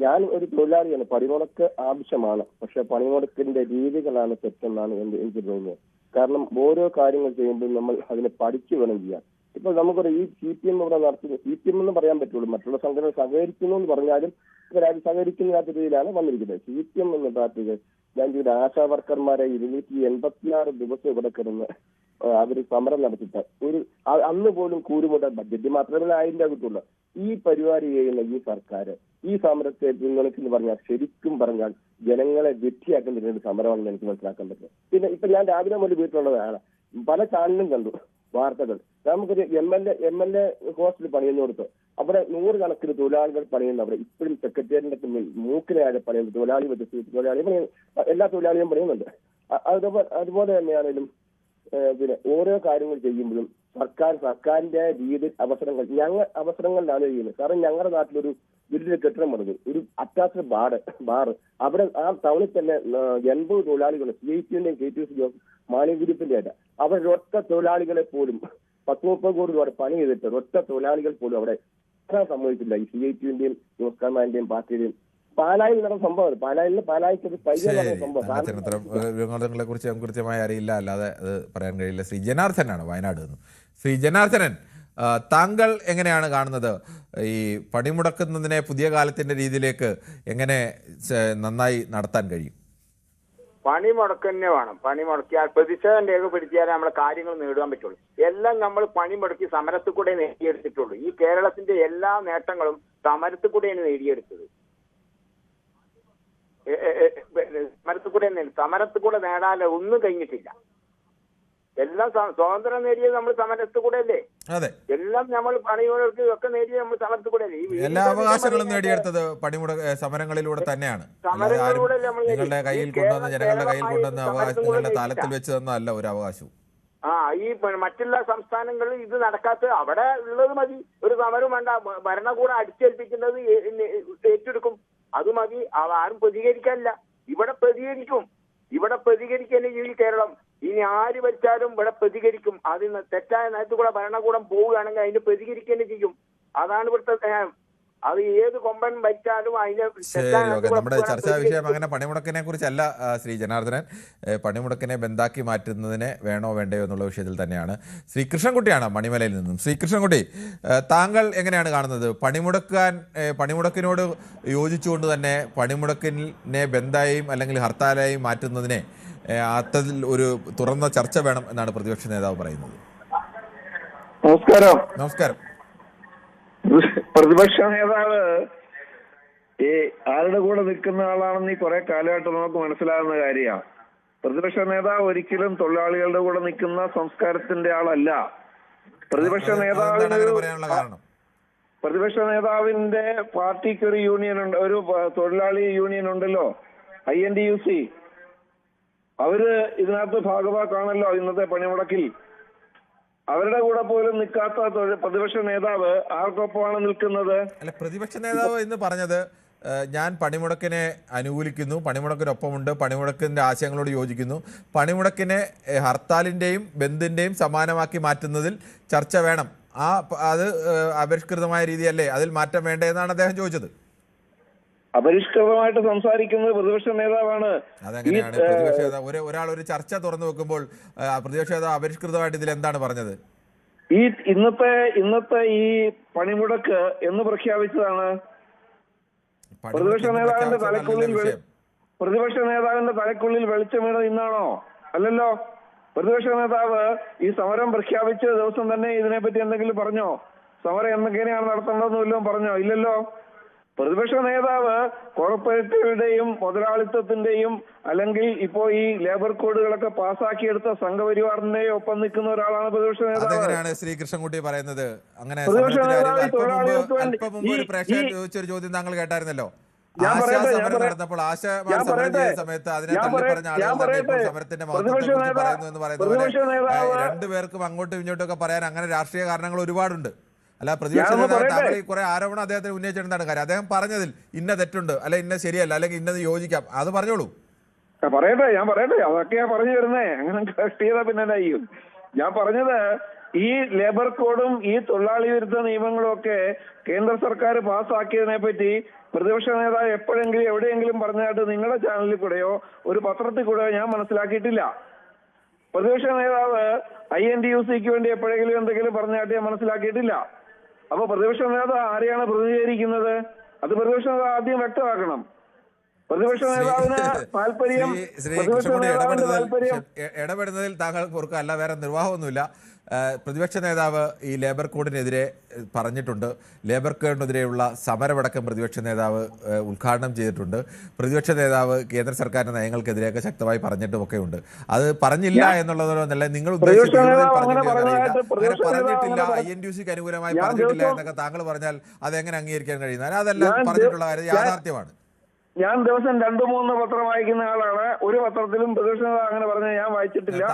ഞാൻ ഒരു തൊഴിലാളിയാണ്. പണിമുടക്ക് ആവശ്യമാണ്, പക്ഷെ പണിമുടക്കിന്റെ രീതികളാണ് തെറ്റെന്നാണ് എനിക്ക് തോന്നുന്നത്. കാരണം ഓരോ കാര്യങ്ങൾ ചെയ്യുമ്പോൾ നമ്മൾ അതിനെ പഠിച്ചു വേണം ചെയ്യാൻ. ഇപ്പൊ നമുക്കൊരു ഈ CPM ഇവിടെ നടത്തുന്നത്, CPM എന്ന് പറയാൻ പറ്റുള്ളൂ, മറ്റുള്ള സംഘടന സഹകരിക്കുന്നു എന്ന് പറഞ്ഞാലും ഇവരാരും സഹകരിക്കുന്ന രീതിയിലാണ് വന്നിരിക്കുന്നത്. CPM എന്ന പാർട്ടികൾ ഞാൻ ചെയ്ത ആശാ വർക്കർമാരെ 286 ദിവസം ഇവിടെ കിടന്ന് അവർ സമരം നടത്തിയിട്ട് അന്ന് പോലും കൂരുമുട്ട ബഡ്ജറ്റ് മാത്രമല്ല 1000 രൂപ കിട്ടുള്ളൂ. ഈ പരിപാടി ചെയ്യുന്ന ഈ സർക്കാർ ഈ സമരത്തെ പിന്തുണയ്ക്കെന്ന് പറഞ്ഞാൽ ശരിക്കും പറഞ്ഞാൽ ജനങ്ങളെ വെറ്റിയാക്കുന്ന ഒരു സമരമാണെന്ന് എനിക്ക് മനസ്സിലാക്കാൻ പറ്റും. പിന്നെ ഇപ്പൊ ഞാൻ രാവിലെ മുതൽ വീട്ടിലുള്ളതാണ്, പല ചാനലും കണ്ടു വാർത്തകൾ. നമുക്കൊരു MLA ഹോസ്റ്റലിൽ പണിയുന്ന കൊടുത്ത് അവിടെ 100 കണക്കിന് തൊഴിലാളികൾ പണിയുന്നു. അവിടെ ഇപ്പോഴും സെക്രട്ടേറിയറ്റിന്റെ മൂക്കിനായ പണിയുന്നു. തൊഴിലാളി എല്ലാ തൊഴിലാളികളും പണിയുന്നുണ്ട്. അതുപോലെ തന്നെയാണെങ്കിലും പിന്നെ ഓരോ കാര്യങ്ങൾ ചെയ്യുമ്പോഴും സർക്കാരിന്റെ രീതി അവസരങ്ങളിലാണ് ചെയ്യുന്നത്. കാരണം ഞങ്ങളുടെ നാട്ടിലൊരു വലിയൊരു കെട്ടിടം പണിതു, ഒരു അറ്റാച്ച്ഡ് ബാർ. അവിടെ ആ ടൗണിൽ തന്നെ 80 തൊഴിലാളികൾ CIT-ന്റെയും KTC മാണി ഗ്രൂപ്പിന്റെ ആയിട്ട് അവർ ഒറ്റ തൊഴിലാളികളെ പോലും 10-30 കോടി രൂപ പണി ചെയ്തിട്ട് ഒറ്റ തൊഴിലാളികൾ പോലും അവിടെ സംഭവിച്ചില്ല. ഈ CIT-ന്റെയും ജോസ്കാന്റെയും പാർട്ടിയുടെയും പാലായിൽ നടന്ന സംഭവം. പാലായിക്ക് വിനോദങ്ങളെ കുറിച്ച് കൃത്യമായി അറിയില്ല, അല്ലാതെ അത് പറയാൻ കഴിയില്ല. ശ്രീ ജനാർദ്ദനാണ് വയനാട് നിന്ന്. ശ്രീ ജനാർദ്ദനൻ, താങ്കൾ എങ്ങനെയാണ് കാണുന്നത്? ഈ പണിമുടക്കുന്നതിനെ പുതിയ കാലത്തിന്റെ രീതിയിലേക്ക് എങ്ങനെ നന്നായി നടത്താൻ കഴിയും? പണിമുടക്ക് തന്നെ വേണം. പണിമുടക്കിയാൽ പ്രതിഷേധം രേഖപ്പെടുത്തിയാലേ നമ്മളെ കാര്യങ്ങൾ നേടാൻ പറ്റുള്ളൂ. എല്ലാം നമ്മൾ പണിമുടക്കി സമരത്തിൽ കൂടെ നേടിയെടുത്തിട്ടുള്ളൂ. ഈ കേരളത്തിന്റെ എല്ലാ നേട്ടങ്ങളും സമരത്തിൽ കൂടെയാണ് നേടിയെടുത്തത്. സമരത്തിൽ കൂടെ നേടാൻ ഒന്നും കഴിഞ്ഞിട്ടില്ല. എല്ലാം സ്വാതന്ത്ര്യം നേടിയത് നമ്മൾ സമരത്തിൽ കൂടെ അല്ലേ? എല്ലാം നമ്മൾ പണിമുടക്ക് ഒക്കെ നേടിയത് നമ്മൾ സമരത്തിൽ കൂടെ അല്ലേ? എല്ലാ അവകാശങ്ങളും നേടിയെടുത്തത് സമരങ്ങളിലൂടെ തന്നെയാണ്. നിങ്ങളുടെ കയ്യിൽ കൊണ്ടുവന്ന, ജനങ്ങളുടെ കയ്യിൽ കൊണ്ടുവന്ന അവകാശം നിങ്ങളുടെ താലത്തിൽ വെച്ച് തന്നതല്ല ഒരു അവകാശവും. ഈ മറ്റുള്ള സംസ്ഥാനങ്ങളിൽ ഇത് നടക്കാത്ത, അവിടെ ഉള്ളത് മതി. ഒരു സമരം വേണ്ട, ഭരണകൂടം അടിച്ചേൽപ്പിക്കുന്നത് ഏറ്റെടുക്കും, അത് മതി. ആരും പ്രതികരിക്കാനില്ല. ഇവിടെ പ്രതികരിക്കും. ഇവിടെ പ്രതികരിക്കാൻ ഈ കേരളം ഇനി ആര് ഭരിച്ചാലും ഇവിടെ പ്രതികരിക്കും. അതിന് തെറ്റായ നയത്തിൽ കൂടെ ഭരണകൂടം പോവുകയാണെങ്കിൽ അതിന് പ്രതികരിക്കുക ചെയ്യും. അതാണ് ഇവിടുത്തെ. അത് ഏത് കൊമ്പൻ ഭരിച്ചാലും അതിന്. നമ്മുടെ ചർച്ചാ വിഷയം അങ്ങനെ പണിമുടക്കിനെ കുറിച്ചല്ല ശ്രീ ജനാർദ്ദനൻ. പണിമുടക്കിനെ ബന്ധാക്കി മാറ്റുന്നതിനെ വേണോ വേണ്ടയോ എന്നുള്ള വിഷയത്തിൽ തന്നെയാണ്. ശ്രീ കൃഷ്ണൻകുട്ടിയാണ് മണിമലയിൽ നിന്നും. ശ്രീ കൃഷ്ണൻകുട്ടി, താങ്കൾ എങ്ങനെയാണ് കാണുന്നത്? പണിമുടക്കിനോട് യോജിച്ചുകൊണ്ട് തന്നെ പണിമുടക്കിനെ ബന്ധായും അല്ലെങ്കിൽ ഹർത്താലായും മാറ്റുന്നതിനെ അത്തരത്തിൽ ഒരു തുറന്ന ചർച്ച വേണം എന്നാണ് പ്രതിപക്ഷ നേതാവ് പറയുന്നത്. നമസ്കാരം. പ്രതിപക്ഷ നേതാവ് ഈ ആരുടെ കൂടെ നിൽക്കുന്ന ആളാണെന്ന് ഈ കുറെ കാലമായിട്ട് നമുക്ക് മനസ്സിലാകുന്ന കാര്യമാണ്. പ്രതിപക്ഷ നേതാവ് ഒരിക്കലും തൊഴിലാളികളുടെ കൂടെ നിൽക്കുന്ന സംസ്കാരത്തിന്റെ ആളല്ല. പ്രതിപക്ഷ നേതാവിന്റെ പാർട്ടിക്ക് ഒരു യൂണിയൻ ഉണ്ട്, ഒരു തൊഴിലാളി യൂണിയൻ ഉണ്ടല്ലോ, INTUC. അവര് ഇതിനകത്ത് ഭാഗവാക്കാണല്ലോ ഇന്നത്തെ പണിമുടക്കിൽ. അവരുടെ കൂടെ പോലും നിൽക്കാത്ത പ്രതിപക്ഷ നേതാവ് ആർക്കൊപ്പമാണ് നിൽക്കുന്നത്? അല്ല, പ്രതിപക്ഷ നേതാവ് എന്ന് പറഞ്ഞത് ഞാൻ പണിമുടക്കിനെ അനുകൂലിക്കുന്നു, പണിമുടക്കിനൊപ്പമുണ്ട്, പണിമുടക്കിന്റെ ആശയങ്ങളോട് യോജിക്കുന്നു, പണിമുടക്കിനെ ഹർത്താലിന്റെയും ബന്ദിന്റെയും സമാനമാക്കി മാറ്റുന്നതിൽ ചർച്ച വേണം, അത് ആവിഷ്കൃതമായ രീതിയല്ലേ, അതിൽ മാറ്റം വേണ്ടേ എന്നാണ് അദ്ദേഹം ചോദിച്ചത്. അപരിഷ്കൃതമായിട്ട് സംസാരിക്കുന്നത് പ്രതിപക്ഷ നേതാവാണ്. അതെങ്ങനെയാണ് പ്രതിപക്ഷ നേതാവ് ഒരാൾ ഒരു ചർച്ച തുറന്നു വെക്കുമ്പോൾ പ്രതിപക്ഷ നേതാവ് അപരിഷ്കൃതമായിട്ട് ഇതിൽ എന്താണ് പറഞ്ഞത്? ഈ ഇന്നത്തെ ഈ പണിമുടക്ക് എന്ന് പ്രഖ്യാപിച്ചതാണ്? പ്രതിപക്ഷ നേതാവിന്റെ തലക്കുള്ളിൽ വെളിച്ചം വീണത് ഇന്നാണോ? അല്ലല്ലോ. പ്രതിപക്ഷ നേതാവ് ഈ സമരം പ്രഖ്യാപിച്ച ദിവസം തന്നെ ഇതിനെപ്പറ്റി എന്തെങ്കിലും പറഞ്ഞോ? സമരം എങ്ങനെയാണ് നടത്തേണ്ടതെന്ന് വല്ലതും പറഞ്ഞോ? ഇല്ലല്ലോ. പ്രതിപക്ഷ നേതാവ് കോർപ്പറേറ്റുകളുടെയും മുതലാളിത്തത്തിന്റെയും അല്ലെങ്കിൽ ഇപ്പോ ഈ ലേബർ കോഡുകളൊക്കെ പാസ്സാക്കിയെടുത്ത സംഘപരിവാറിന്റെയും ഒപ്പം നിൽക്കുന്ന ഒരാളാണ് പ്രതിപക്ഷ നേതാവ്. അതെങ്ങനെയാണ് ശ്രീ കൃഷ്ണൻകുട്ടി പറയുന്നത്? അങ്ങനെ ചോദിച്ചൊരു ചോദ്യം താങ്കൾ കേട്ടായിരുന്നല്ലോ. സമരം നടന്നപ്പോൾ സമരം ചെയ്ത സമയത്ത് അതിനെ തള്ളിപ്പറഞ്ഞ ആളുകൾ സമരത്തിന്റെ മഹത്വത്തെ കുറിച്ച് പറയുന്നു എന്ന് പറയുന്നത് രണ്ടുപേർക്കും അങ്ങോട്ടും ഇങ്ങോട്ടും ഒക്കെ പറയാൻ അങ്ങനെ രാഷ്ട്രീയ കാരണങ്ങൾ ഒരുപാടുണ്ട്. അല്ല, പ്രതിപക്ഷ നേതാവ് താങ്കൾ കുറെ ആരോപണം അദ്ദേഹത്തിന് ഉന്നയിച്ചിട്ടുണ്ടാണ്. കാര്യം അദ്ദേഹം പറഞ്ഞതിൽ ഇന്ന തെറ്റുണ്ട്, അല്ലെ ഇന്ന ശരിയല്ല, അല്ലെങ്കിൽ ഇന്നത് യോജിക്കാം, അത് പറഞ്ഞോളൂ. ഞാൻ പറയട്ടെ അതൊക്കെയാ പറഞ്ഞു വരുന്നേ. അങ്ങനെ കഷ്ടീയത പിന്നെ ചെയ്യും. ഞാൻ പറഞ്ഞത് ഈ ലേബർ കോഡും ഈ തൊഴിലാളി വിരുദ്ധ നിയമങ്ങളും ഒക്കെ കേന്ദ്ര സർക്കാർ പാസ്സാക്കിയതിനെ പറ്റി പ്രതിപക്ഷ നേതാവ് എപ്പോഴെങ്കിലും എവിടെയെങ്കിലും പറഞ്ഞായിട്ട് നിങ്ങളുടെ ചാനലിൽ കൂടെയോ ഒരു പത്രത്തിൽ കൂടെയോ ഞാൻ മനസ്സിലാക്കിയിട്ടില്ല. പ്രതിപക്ഷ നേതാവ് INTUC വേണ്ടി എപ്പോഴെങ്കിലും എന്തെങ്കിലും പറഞ്ഞായിട്ട് ഞാൻ മനസ്സിലാക്കിയിട്ടില്ല. അപ്പൊ പ്രതിപക്ഷ നേതാവ് ആരെയാണ് പ്രതിനിധീകരിക്കുന്നത്? അത് പ്രതിപക്ഷ നേതാവ് ആദ്യം വ്യക്തമാക്കണം. പ്രതിപക്ഷ നേതാവിന് താല്പര്യം ഇടപെടുന്നതിൽ താങ്കൾ പൊറുക്കല്ല, വേറെ നിർവാഹമൊന്നുമില്ല. പ്രതിപക്ഷ നേതാവ് ഈ ലേബർ കോഡിനെതിരെ പറഞ്ഞിട്ടുണ്ട്. ലേബർ കോഡിനെതിരെയുള്ള സമരമടക്കം പ്രതിപക്ഷ നേതാവ് ഉദ്ഘാടനം ചെയ്തിട്ടുണ്ട്. പ്രതിപക്ഷ നേതാവ് കേന്ദ്ര സർക്കാരിന്റെ നയങ്ങൾക്കെതിരെയൊക്കെ ശക്തമായി പറഞ്ഞിട്ടുമൊക്കെ ഉണ്ട്. അത് പറഞ്ഞില്ല എന്നുള്ളതൊന്നല്ല, നിങ്ങൾ ഉദ്ദേശിക്കുന്നത് പറഞ്ഞിട്ടില്ല, INTUCക്ക് അനുകൂലമായി പറഞ്ഞിട്ടില്ല എന്നൊക്കെ താങ്കൾ പറഞ്ഞാൽ അതെങ്ങനെ അംഗീകരിക്കാൻ കഴിയുന്നത്? അതെല്ലാം പറഞ്ഞിട്ടുള്ള കാര്യം യാഥാർത്ഥ്യമാണ്. ഞാൻ ദിവസം 2-3 പത്രം വായിക്കുന്ന ആളാണ്. ഒരു പത്രത്തിലും പ്രതിപക്ഷ നേതാവ് അങ്ങനെ പറഞ്ഞ ഞാൻ വായിച്ചിട്ടില്ല.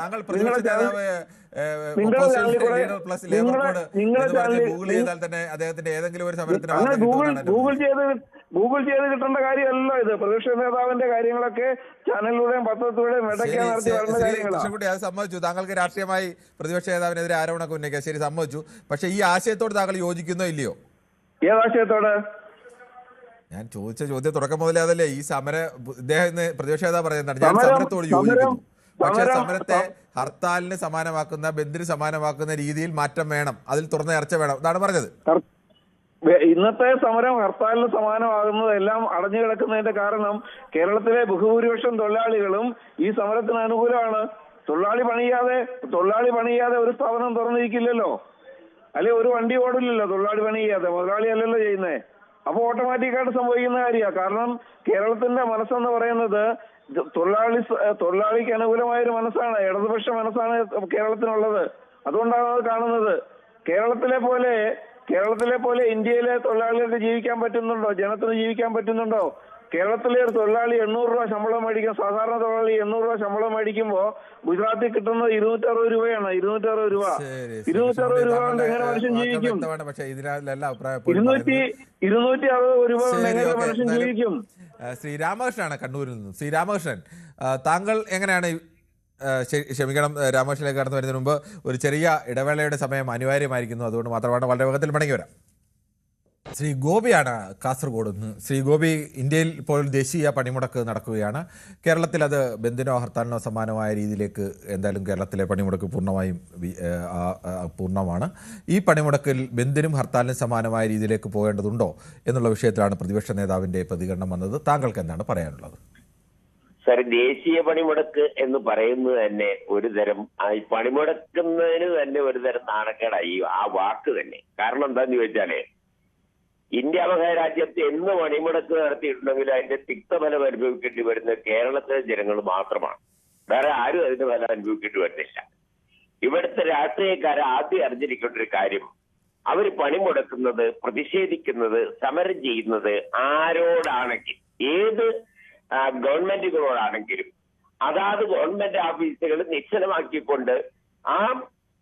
ഗൂഗിൾ ചെയ്ത് കിട്ടേണ്ട കാര്യമല്ലോ ഇത്. പ്രതിപക്ഷ നേതാവിന്റെ കാര്യങ്ങളൊക്കെ ചാനലിലൂടെയും പത്രത്തിലൂടെയും ഇടയ്ക്ക് നടത്തി വരുന്ന കാര്യങ്ങളാണ്. അത് സമ്മതിച്ചു. താങ്കൾക്ക് രാഷ്ട്രീയമായി പ്രതിപക്ഷ നേതാവിനെതിരെ ആരോപണമൊക്കെ ഉന്നയിക്കാം, ശരി, സമ്മതിച്ചു. പക്ഷെ ഈ ആശയത്തോട് താങ്കൾ യോജിക്കുന്നോ ഇല്ലയോ? ഏതാശയത്തോട്? ഞാൻ ചോദിച്ച ചോദ്യം തുടക്കം മുതലേ അതല്ലേ. ഈ ഇദ്ദേഹം പ്രതിപക്ഷ നേതാവ് പറയുന്നതാണ് ഞാൻ സമരത്തോട് യോജിക്കുന്നു, പക്ഷെ സമരത്തെ ഹർത്താലിന് സമാനമാക്കുന്ന, ബന്ദിന് സമാനമാക്കുന്ന രീതിയിൽ മാറ്റം വേണം, അതിൽ തുറന്ന ചർച്ച വേണം എന്നാണ് പറഞ്ഞത്. ഇന്നത്തെ സമരം ഹർത്താലിന് സമാനമാകുന്നത് എല്ലാം അടഞ്ഞു കിടക്കുന്നതിന്റെ കാരണം കേരളത്തിലെ ബഹുഭൂരിപക്ഷം തൊഴിലാളികളും ഈ സമരത്തിന് അനുകൂലമാണ്. തൊഴിലാളി പണിയാതെ ഒരു സ്ഥാപനം തുറന്നിരിക്കില്ലല്ലോ, അല്ലെ ഒരു വണ്ടി ഓടില്ലല്ലോ തൊഴിലാളി പണിയാതെ. മുതലാളി അല്ലല്ലോ ചെയ്യുന്നേ. അപ്പൊ ഓട്ടോമാറ്റിക്കായിട്ട് സംഭവിക്കുന്ന കാര്യമാണ്. കാരണം കേരളത്തിന്റെ മനസ്സെന്ന് പറയുന്നത് തൊഴിലാളിക്ക് അനുകൂലമായൊരു മനസ്സാണ്, ഇടതുപക്ഷ മനസ്സാണ് കേരളത്തിനുള്ളത്. അതുകൊണ്ടാണ് അത് കാണുന്നത്. കേരളത്തിലെ പോലെ ഇന്ത്യയിലെ തൊഴിലാളികൾക്ക് ജീവിക്കാൻ പറ്റുന്നുണ്ടോ? ജനത്തിന് ജീവിക്കാൻ പറ്റുന്നുണ്ടോ? കേരളത്തിലെ ഒരു തൊഴിലാളി 800 രൂപ ശമ്പളം മേടിക്കും. സാധാരണ തൊഴിലാളി 800 രൂപ ശമ്പളം മേടിക്കുമ്പോ ഗുജറാത്തിൽ കിട്ടുന്നത് 260 രൂപയാണ്. 260 രൂപ 260 രൂപ കൊണ്ട് എങ്ങനെ മനുഷ്യൻ ജീവിക്കും? 260 രൂപ കൊണ്ട് എങ്ങനെ മനുഷ്യൻ ജീവിക്കും? ശ്രീ രാമകൃഷ്ണനാണ് കണ്ണൂരിൽ നിന്ന്. ശ്രീ രാമകൃഷ്ണൻ, താങ്കൾ എങ്ങനെയാണ് ക്ഷമിക്കണം, രാമകൃഷ്ണനിലേക്ക് കടന്നു വരുന്നതിന് മുമ്പ് ഒരു ചെറിയ ഇടവേളയുടെ സമയം അനിവാര്യമായിരിക്കുന്നു, അതുകൊണ്ട് മാത്രമാണ് വളരെ വേഗത്തിൽ മടങ്ങി വരാം. ശ്രീ ഗോപിയാണ് കാസർഗോഡ് നിന്ന്. ശ്രീ ഗോപി, ഇന്ത്യയിൽ ഇപ്പോൾ ദേശീയ പണിമുടക്ക് നടക്കുകയാണ്. കേരളത്തിൽ അത് ബന്ദിനോ ഹർത്താലിനോ സമാനമായ രീതിയിലേക്ക് എന്തായാലും കേരളത്തിലെ പണിമുടക്ക് പൂർണ്ണമാണ്. ഈ പണിമുടക്കിൽ ബന്ദിനും ഹർത്താലിനും സമാനമായ രീതിയിലേക്ക് പോകേണ്ടതുണ്ടോ എന്നുള്ള വിഷയത്തിലാണ് പ്രതിപക്ഷ നേതാവിന്റെ പ്രതികരണം വന്നത്. താങ്കൾക്ക് എന്താണ് പറയാനുള്ളത്? സാർ, ദേശീയ പണിമുടക്ക് എന്ന് പറയുന്നത് തന്നെ ഒരു തരം, പണിമുടക്കുന്നതിന് തന്നെ ഒരു തരം നാണക്കേടായി ആ വാക്ക് തന്നെ. കാരണം എന്താന്ന് ചോദിച്ചാല്, ഇന്ത്യ മഹാരാജ്യത്ത് എന്ന് പണിമുടക്ക് നടത്തിയിട്ടുണ്ടെങ്കിൽ അതിന്റെ തിക്തഫലം അനുഭവിക്കേണ്ടി വരുന്നത് കേരളത്തിലെ ജനങ്ങൾ മാത്രമാണ്. വേറെ ആരും അതിന്റെ ഫലം അനുഭവിക്കേണ്ടി വരുന്നില്ല. ഇവിടുത്തെ രാഷ്ട്രീയക്കാരെ ആദ്യം അറിഞ്ഞിരിക്കേണ്ട ഒരു കാര്യം, അവർ പണിമുടക്കുന്നത്, പ്രതിഷേധിക്കുന്നത്, സമരം ചെയ്യുന്നത് ആരോടാണെങ്കിൽ, ഏത് ഗവൺമെന്റുകളോടാണെങ്കിലും അതാത് ഗവൺമെന്റ് ഓഫീസുകൾ നിശ്ചലമാക്കിക്കൊണ്ട്, ആ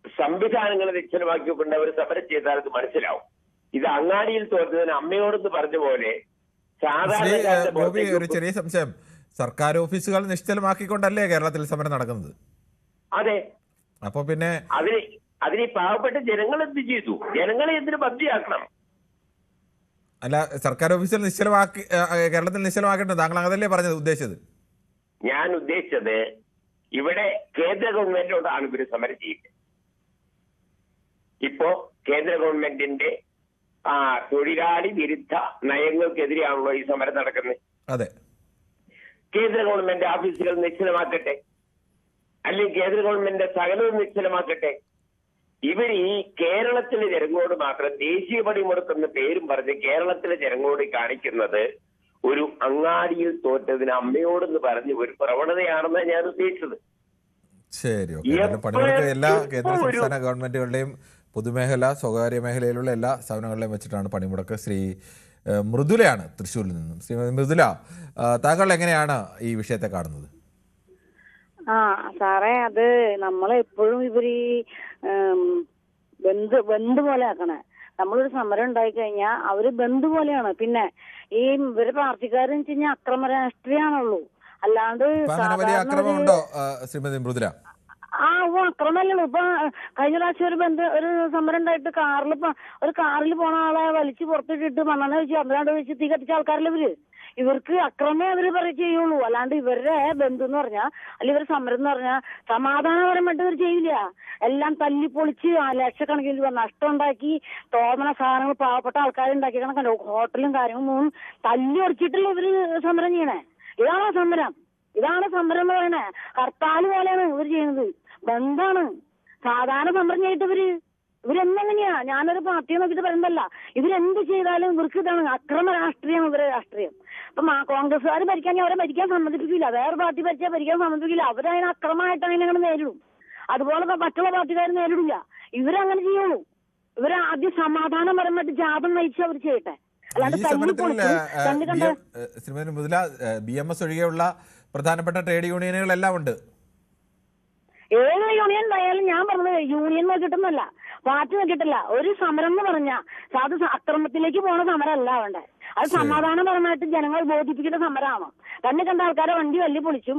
സംവിധാനങ്ങളെ നിശ്ചലമാക്കിക്കൊണ്ട് അവർ സമരം ചെയ്താൽ അത് മനസ്സിലാവും. ഇത് അങ്ങാടിയിൽ തോറ്റതിന് അമ്മയോടെന്ന് പറഞ്ഞ പോലെ ഒരു ചെറിയ സംശയം, സർക്കാർ ഓഫീസുകൾ നിശ്ചലമാക്കിക്കൊണ്ടല്ലേ കേരളത്തിൽ സമരം നടക്കുന്നത്? അതെ. അപ്പൊ പിന്നെ അതിന് പാവപ്പെട്ട ജനങ്ങൾ എന്ത് ചെയ്തു? ജനങ്ങളെ എന്തിനു ബന്ദിയാക്കണം? അല്ല, സർക്കാർ ഓഫീസിൽ നിശ്ചലമാക്കി കേരളത്തിൽ നിശ്ചലമാക്കിയിട്ടുണ്ട്. താങ്കൾ അതല്ലേ പറഞ്ഞത് ഉദ്ദേശിച്ചത്? ഞാൻ ഉദ്ദേശിച്ചത് ഇവിടെ കേന്ദ്ര ഗവൺമെന്റിനോടാണ് ഇവര് സമരം ചെയ്യുന്നത്. ഇപ്പോ കേന്ദ്ര ഗവൺമെന്റിന്റെ തൊഴിലാളി വിരുദ്ധ നയങ്ങൾക്കെതിരെയാണല്ലോ ഈ സമരം നടക്കുന്നത്. അതെ. കേന്ദ്ര ഗവൺമെന്റ് ഓഫീസുകൾ നിശ്ചലമാക്കട്ടെ, അല്ലെങ്കിൽ കേന്ദ്ര ഗവൺമെന്റ് സകലവും നിശ്ചലമാക്കട്ടെ. ഇവർ ഈ കേരളത്തിലെ ജനങ്ങളോട് മാത്രം ദേശീയ പണിമുടക്കുന്ന പേരും പറഞ്ഞ് കേരളത്തിലെ ജനങ്ങളോട് കാണിക്കുന്നത് ഒരു അങ്ങാടിയിൽ തോറ്റതിന് അമ്മയോടെന്ന് പറഞ്ഞ് ഒരു പ്രവണതയാണെന്നാണ് ഞാൻ ഉദ്ദേശിച്ചത്. ശരി, ഓക്കെ. പണിമുടക്ക് എല്ലാ കേന്ദ്ര സംസ്ഥാന ഗവൺമെന്റുകളുടെയും പൊതുമേഖല സ്വകാര്യ മേഖലയിലുള്ള എല്ലാ സ്ഥാപനങ്ങളിലെയും വെച്ചിട്ടാണ് പണിമുടക്ക്. ശ്രീ മൃദുലയാണ് തൃശ്ശൂരിൽ നിന്നും. ശ്രീമതി മൃദുല, താങ്കൾ എങ്ങനെയാണ് ഈ വിഷയത്തെ കാണുന്നത്? സാറേ, അത് നമ്മളെപ്പോഴും ഇവര് ബന്ധു പോലെ ആക്കണേ. നമ്മളൊരു സമരം ഉണ്ടായി കഴിഞ്ഞാൽ അവര് ബന്ധു പോലെയാണ്. പിന്നെ ഈ ഇവര് പാർട്ടിക്കാരെന്ന് വെച്ച് കഴിഞ്ഞാൽ അക്രമ രാഷ്ട്രീയമാണുള്ളൂ, അല്ലാണ്ട് അക്രമമുണ്ടോ ശ്രീമതി മൃദുല? അക്രമല്ലല്ലോ. ഇപ്പൊ കഴിഞ്ഞ പ്രാവശ്യം ഒരു സമരം ഉണ്ടായിട്ട് കാറിൽ പോണ ആളെ വലിച്ചു പുറത്തിട്ടിട്ട് മണ്ണെണ്ണ വെച്ച് അന്താണ്ട് വെച്ച് തീ കത്തിച്ച ആൾക്കാരല്ലേ ഇവര്. ഇവർക്ക് അക്രമേ അവര് ചെയ്യുള്ളൂ, അല്ലാണ്ട് ഇവരുടെ ബന്ധു എന്ന് പറഞ്ഞാൽ അല്ലെങ്കിൽ ഇവരുടെ സമരം എന്ന് പറഞ്ഞാൽ സമാധാനപരമായിട്ട് ഇവർ ചെയ്യില്ല. എല്ലാം തല്ലിപ്പൊളിച്ച് ലക്ഷക്കണക്കിന് രൂപ നഷ്ടം ഉണ്ടാക്കി തോന്നണ സാധനങ്ങൾ പാവപ്പെട്ട ആൾക്കാരുണ്ടാക്കി കണക്കല്ലോ. ഹോട്ടലും കാര്യങ്ങളും തല്ലി ഒടിച്ചിട്ടല്ലേ ഇവര് സമരം ചെയ്യണേ. ഇതാണോ സമരം? ഇതാണ് സമരം എന്ന് പറയണേ. ഹർത്താൽ പോലെയാണ് ഇവർ ചെയ്യുന്നത്. ബന്ധാണ് സാധാരണ സമരം ചെയ്തിട്ട് ഇവരെന്നെങ്ങനെയാ? ഞാനൊരു പാർട്ടിയെ നോക്കിയിട്ട് പറയുന്നതല്ല. ഇവരെന്ത് ചെയ്താലും ഇവർക്ക് ഇതാണ് അക്രമ രാഷ്ട്രീയം. ഇവരെ രാഷ്ട്രീയം ഇപ്പൊ കോൺഗ്രസ്സുകാർ ഭരിക്കാൻ അവരെ ഭരിക്കാൻ സമ്മതിപ്പിക്കില്ല, വേറെ പാർട്ടി ഭരിച്ചാൽ ഭരിക്കാൻ സമ്മതിപ്പിക്കില്ല. അവരതിനെ അക്രമമായിട്ട് അതിനെ നേരിടും. അതുപോലെ മറ്റുള്ള പാർട്ടിക്കാർ നേരിടില്ല. ഇവരങ്ങനെ ചെയ്യുള്ളൂ. ഇവര് ആദ്യം സമാധാനപരമായിട്ട് ജാഥം നയിച്ച് അവർ ചെയ്യട്ടെ, അല്ലാണ്ട് ശ്രീമതി മൃദുല, BMS ഒഴികെയുള്ള പ്രധാനപ്പെട്ട ട്രേഡ് യൂണിയനുകളെല്ലാം ഉണ്ട്. ഏത് യൂണിയൻ ആയാലും ഞാൻ പറഞ്ഞത് യൂണിയൻ നോക്കിയിട്ടൊന്നുമല്ല, പാർട്ടി നോക്കിയിട്ടല്ല. ഒരു സമരം എന്ന് പറഞ്ഞാൽ അത് അക്രമത്തിലേക്ക് പോണ സമരമല്ല വേണ്ടേ. അത് സമാധാനപരമായിട്ട് ജനങ്ങൾ ബോധിപ്പിക്കുന്ന സമരമാണ്. തന്നെ കണ്ട ആൾക്കാരെ വണ്ടി തല്ലി പൊളിച്ചും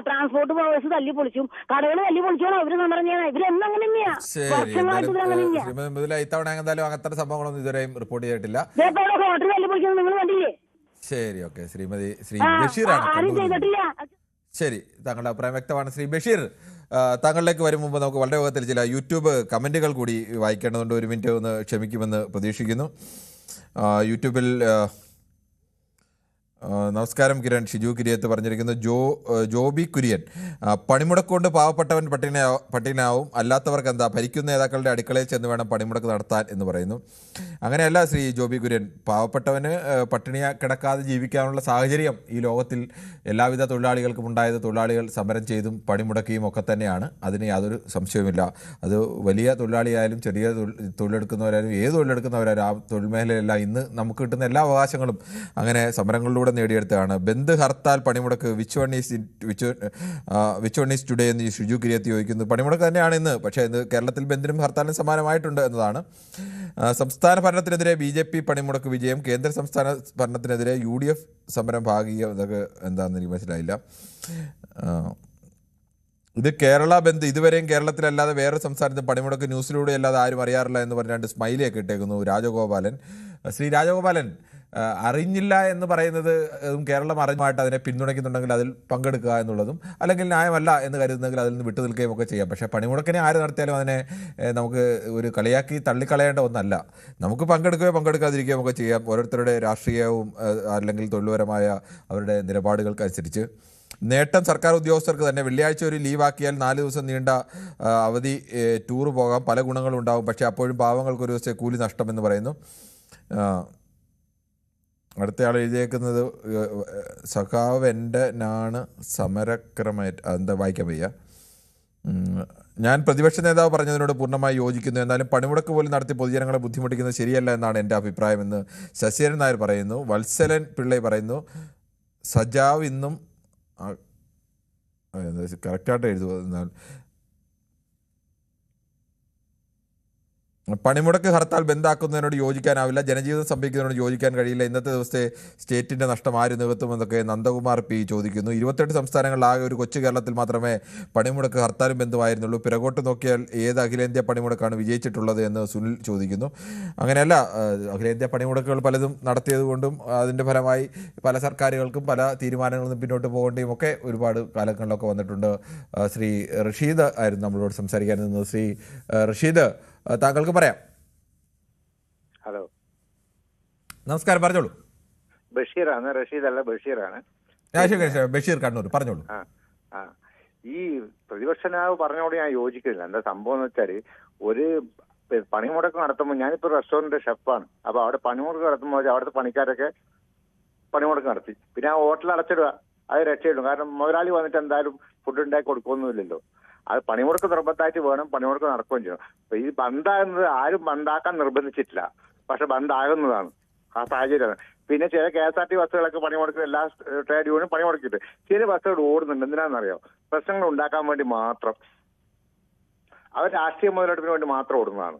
ട്രാൻസ്പോർട്ട് ബസ് തല്ലി പൊളിച്ചും കടകൾ തല്ലി പൊളിച്ചോളൂ അവര് സമരം ചെയ്യണം. ഇവരെന്നങ്ങനെ തന്നെയാ, വർഷങ്ങളായിട്ട് ഇവരങ്ങനെ ഇത്തവണ എന്തായാലും അങ്ങനത്തെ സംഭവങ്ങളൊന്നും ഇതുവരെയും റിപ്പോർട്ട് ചെയ്തിട്ടില്ല. ഹോട്ടൽ തല്ലി പൊളിക്കുന്നത് നിങ്ങൾ കണ്ടില്ലേ? ശരി, ഓക്കെ. ശ്രീ ബഷീറാണ്. ശരി, താങ്കളുടെ അഭിപ്രായം വ്യക്തമാണ്. ശ്രീ ബഷീർ, താങ്കളിലേക്ക് വരും മുമ്പ് നമുക്ക് വളരെ വേഗത്തിൽ ചില യൂട്യൂബ് കമൻറ്റുകൾ കൂടി വായിക്കേണ്ടതുണ്ട്. ഒരു മിനിറ്റ് ഒന്ന് ക്ഷമിക്കുമെന്ന് പ്രതീക്ഷിക്കുന്നു. യൂട്യൂബിൽ നമസ്കാരം കിരൺ, ഷിജു കിരിയത്ത് പറഞ്ഞിരിക്കുന്നു. ജോബി കുര്യൻ, പണിമുടക്കൊണ്ട് പാവപ്പെട്ടവൻ പട്ടിണിയാവും, അല്ലാത്തവർക്ക് എന്താ, ഭരിക്കുന്ന നേതാക്കളുടെ അടുക്കളയിൽ ചെന്ന് വേണം പണിമുടക്ക് നടത്താൻ എന്ന് പറയുന്നു. അങ്ങനെയല്ല ശ്രീ ജോബി കുര്യൻ, പാവപ്പെട്ടവന് പട്ടിണിയാ കിടക്കാതെ ജീവിക്കാനുള്ള സാഹചര്യം ഈ ലോകത്തിൽ എല്ലാവിധ തൊഴിലാളികൾക്കും ഉണ്ടായത് തൊഴിലാളികൾ സമരം ചെയ്തും പണിമുടക്കിയും ഒക്കെ തന്നെയാണ്. അതിന് യാതൊരു സംശയവുമില്ല. അത് വലിയ തൊഴിലാളിയായാലും ചെറിയ തൊഴിലെടുക്കുന്നവരായാലും ഏത് തൊഴിലെടുക്കുന്നവരായാലും ആ തൊഴിൽ മേഖലയിലെല്ലാം ഇന്ന് നമുക്ക് കിട്ടുന്ന എല്ലാ അവകാശങ്ങളും അങ്ങനെ സമരങ്ങളിലൂടെ നേടിയെടുത്തതാണ്. ബന്ദ്, ഹർത്താൽ, പണിമുടക്ക്, വിച്ച് വൺ ഈസ് ടുഡേ എന്ന് ഷിജു കിരിയത്ത് ചോദിക്കുന്നു. പണിമുടക്ക് തന്നെയാണ് ഇന്ന്, പക്ഷേ ഇന്ന് കേരളത്തിൽ ബന്ദിനും ഹർത്താലിനും സമാനമായിട്ടുണ്ട് എന്നതാണ്. സംസ്ഥാന ഭരണത്തിനെതിരെ BJP പണിമുടക്ക് വിജയം, കേന്ദ്ര സംസ്ഥാന ഭരണത്തിനെതിരെ UDF സമരം ഭാഗിക, ഇതൊക്കെ എന്താണെന്ന് എനിക്ക് മനസ്സിലായില്ല. ഇത് കേരള ബന്ദ് ഇതുവരെയും കേരളത്തിലല്ലാതെ വേറെ സംസ്ഥാനത്ത് പണിമുടക്ക് ന്യൂസിലൂടെ അല്ലാതെ ആരും അറിയാറില്ല എന്ന് പറഞ്ഞാണ്ട് സ്മൈലിയൊക്കെ ഇട്ടേക്കുന്നു രാജഗോപാലൻ. ശ്രീ രാജഗോപാലൻ, അറിഞ്ഞില്ല എന്ന് പറയുന്നത് കേരളം അറിഞ്ഞുമായിട്ട് അതിനെ പിന്തുണയ്ക്കുന്നുണ്ടെങ്കിൽ അതിൽ പങ്കെടുക്കുക എന്നുള്ളതും, അല്ലെങ്കിൽ ന്യായമല്ല എന്ന് കരുതുന്നെങ്കിൽ അതിൽ നിന്ന് വിട്ടു നിൽക്കുകയും ഒക്കെ ചെയ്യാം. പക്ഷേ പണിമുടക്കിനെ ആര് നടത്തിയാലും അതിനെ നമുക്ക് ഒരു കളിയാക്കി തള്ളിക്കളയേണ്ട ഒന്നല്ല. നമുക്ക് പങ്കെടുക്കുകയോ പങ്കെടുക്കാതിരിക്കുകയോ ഒക്കെ ചെയ്യാം, ഓരോരുത്തരുടെ രാഷ്ട്രീയവും അല്ലെങ്കിൽ തൊഴിൽപരമായ അവരുടെ നിലപാടുകൾക്കനുസരിച്ച്. നേട്ടം സർക്കാർ ഉദ്യോഗസ്ഥർക്ക് തന്നെ. വെള്ളിയാഴ്ച ഒരു ലീവാക്കിയാൽ 4 ദിവസം നീണ്ട അവധി ടൂറ് പോകാം, പല ഗുണങ്ങളും ഉണ്ടാകും. പക്ഷേ അപ്പോഴും പാവങ്ങൾക്ക് ഒരു ദിവസത്തെ കൂലി നഷ്ടമെന്ന് പറയുന്നു. അടുത്തയാൾ എഴുതിയേക്കുന്നത് സഖാവ് എൻ്റെ നാണ് സമരക്രമേറ്റ്, എന്താ വായിക്കാൻ വയ്യ. ഞാൻ പ്രതിപക്ഷ നേതാവ് പറഞ്ഞതിനോട് പൂർണ്ണമായി യോജിക്കുന്നു. എന്നാലും പണിമുടക്ക് പോലും നടത്തി പൊതുജനങ്ങളെ ബുദ്ധിമുട്ടിക്കുന്നത് ശരിയല്ല എന്നാണ് എൻ്റെ അഭിപ്രായമെന്ന് ശശിധരൻ നായർ പറയുന്നു. വത്സലൻ പിള്ളை പറയുന്നു. സജാവ് ഇന്നും കറക്റ്റായിട്ട് എഴുതുക. എന്നാൽ പണിമുടക്ക് ഹർത്താൽ ബന്ദാക്കുന്നതിനോട് യോജിക്കാനാവില്ല, ജനജീവിതം സംഭവിക്കുന്നതിനോട് യോജിക്കാൻ കഴിയില്ല. ഇന്നത്തെ ദിവസത്തെ സ്റ്റേറ്റിൻ്റെ നഷ്ടം ആര് നികത്തുമെന്നൊക്കെ നന്ദകുമാർ പി ചോദിക്കുന്നു. 28 സംസ്ഥാനങ്ങളിലാകെ ഒരു കൊച്ചു കേരളത്തിൽ മാത്രമേ പണിമുടക്ക് ഹർത്താലും ബന്ധമായിരുന്നുള്ളൂ. പിറകോട്ട് നോക്കിയാൽ ഏത് അഖിലേന്ത്യാ പണിമുടക്കാണ് വിജയിച്ചിട്ടുള്ളത് എന്ന് സുനിൽ ചോദിക്കുന്നു. അങ്ങനെയല്ല, അഖിലേന്ത്യാ പണിമുടക്കുകൾ പലതും നടത്തിയതുകൊണ്ടും അതിൻ്റെ ഫലമായി പല സർക്കാരുകൾക്കും പല തീരുമാനങ്ങളും പിന്നോട്ട് പോകേണ്ടിയും ഒക്കെ ഒരുപാട് കാലങ്ങളിലൊക്കെ വന്നിട്ടുണ്ട്. ശ്രീ റഷീദ് ആയിരുന്നു നമ്മളോട് സംസാരിക്കാൻ നിന്നത്. ശ്രീ റഷീദ്, താങ്കൾക്ക് പറയാം. ഹലോ, നമസ്കാരം, പറഞ്ഞോളൂ. ബഷീറാണ്, റഷീദ് അല്ല, ബഷീറാണ്. ബഷീർ, കണ്ണൂർ, പറഞ്ഞോളൂ. ഈ പ്രതിപക്ഷ നേതാവ് പറഞ്ഞോട് ഞാൻ യോജിക്കുന്നില്ല. എന്താ സംഭവം എന്ന് വെച്ചാല്, ഒരു പണിമുടക്ക് നടത്തുമ്പോൾ, ഞാനിപ്പോ റെസ്റ്റോറന്റ് ഷെഫാണ്, അപ്പൊ അവിടെ പണിമുടക്ക് നടത്തുമ്പോൾ അവിടുത്തെ പണിക്കാരൊക്കെ പണിമുടക്ക് നടത്തി. പിന്നെ ആ ഹോട്ടൽ അടച്ചിടുക, അത് രക്ഷയിടും. കാരണം മുതലാളി വന്നിട്ട് എന്തായാലും ഫുഡ് ഉണ്ടാക്കി കൊടുക്കൊന്നുമില്ലല്ലോ. അത് പണിമുടക്ക് നിർബന്ധമായിട്ട് വേണം, പണിമുടക്ക് നടക്കുകയും ചെയ്യണം. അപ്പൊ ഈ ബന്ധാകുന്നത് ആരും ബന്ധാക്കാൻ നിർബന്ധിച്ചിട്ടില്ല, പക്ഷെ ബന്ധാകുന്നതാണ് ആ സാഹചര്യമാണ്. പിന്നെ ചില KSRT ബസ്സുകളൊക്കെ പണിമുടക്ക്, എല്ലാ ട്രേഡ് യൂണിയനും പണിമുടക്കിയിട്ട് ചില ബസ്സുകൾ ഓടുന്നുണ്ട്. എന്തിനാണെന്നറിയോ? പ്രശ്നങ്ങൾ ഉണ്ടാക്കാൻ വേണ്ടി മാത്രം. അവർ രാഷ്ട്രീയ മുതലെടുപ്പിന് വേണ്ടി മാത്രം ഓടുന്നതാണ്.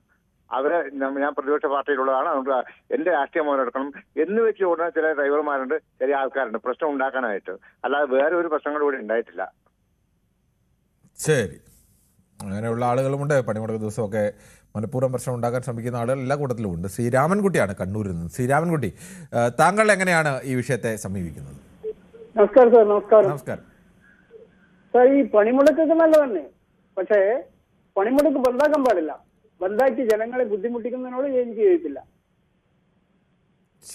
അവരെ ഞാൻ പ്രതിപക്ഷ പാർട്ടിയിലുള്ളതാണ്, അതുകൊണ്ട് എന്റെ രാഷ്ട്രീയ മുതലെടുക്കണം എന്ന് വെച്ച് ഓടുന്ന ചില ഡ്രൈവർമാരുണ്ട്, ചില ആൾക്കാരുണ്ട് പ്രശ്നം ഉണ്ടാക്കാനായിട്ട്. അല്ലാതെ വേറെ ഒരു പ്രശ്നങ്ങളും ഇവിടെ ഉണ്ടായിട്ടില്ല. ശരി, അങ്ങനെയുള്ള ആളുകളുമുണ്ട്. പണിമുടക്ക് ദിവസമൊക്കെ മനഃപൂർവ്വം പ്രശ്നം ഉണ്ടാക്കാൻ ശ്രമിക്കുന്ന ആളുകൾ എല്ലാ കൂട്ടത്തിലും ഉണ്ട്. ശ്രീരാമൻകുട്ടിയാണ് കണ്ണൂരിൽ നിന്ന്. ശ്രീരാമൻകുട്ടി, താങ്കൾ എങ്ങനെയാണ് ഈ വിഷയത്തെ സമീപിക്കുന്നത്? നമസ്കാരം സാർ. നമസ്കാരം സാർ. ഈ പണിമുടക്കൊക്കെ നല്ലതന്നെ, പക്ഷേ പണിമുടക്ക് ബന്ധാക്കാൻ പാടില്ല. ബന്ധാക്കി ജനങ്ങളെ ബുദ്ധിമുട്ടിക്കുന്നതിനോട് എനിക്ക് യോജിപ്പില്ല.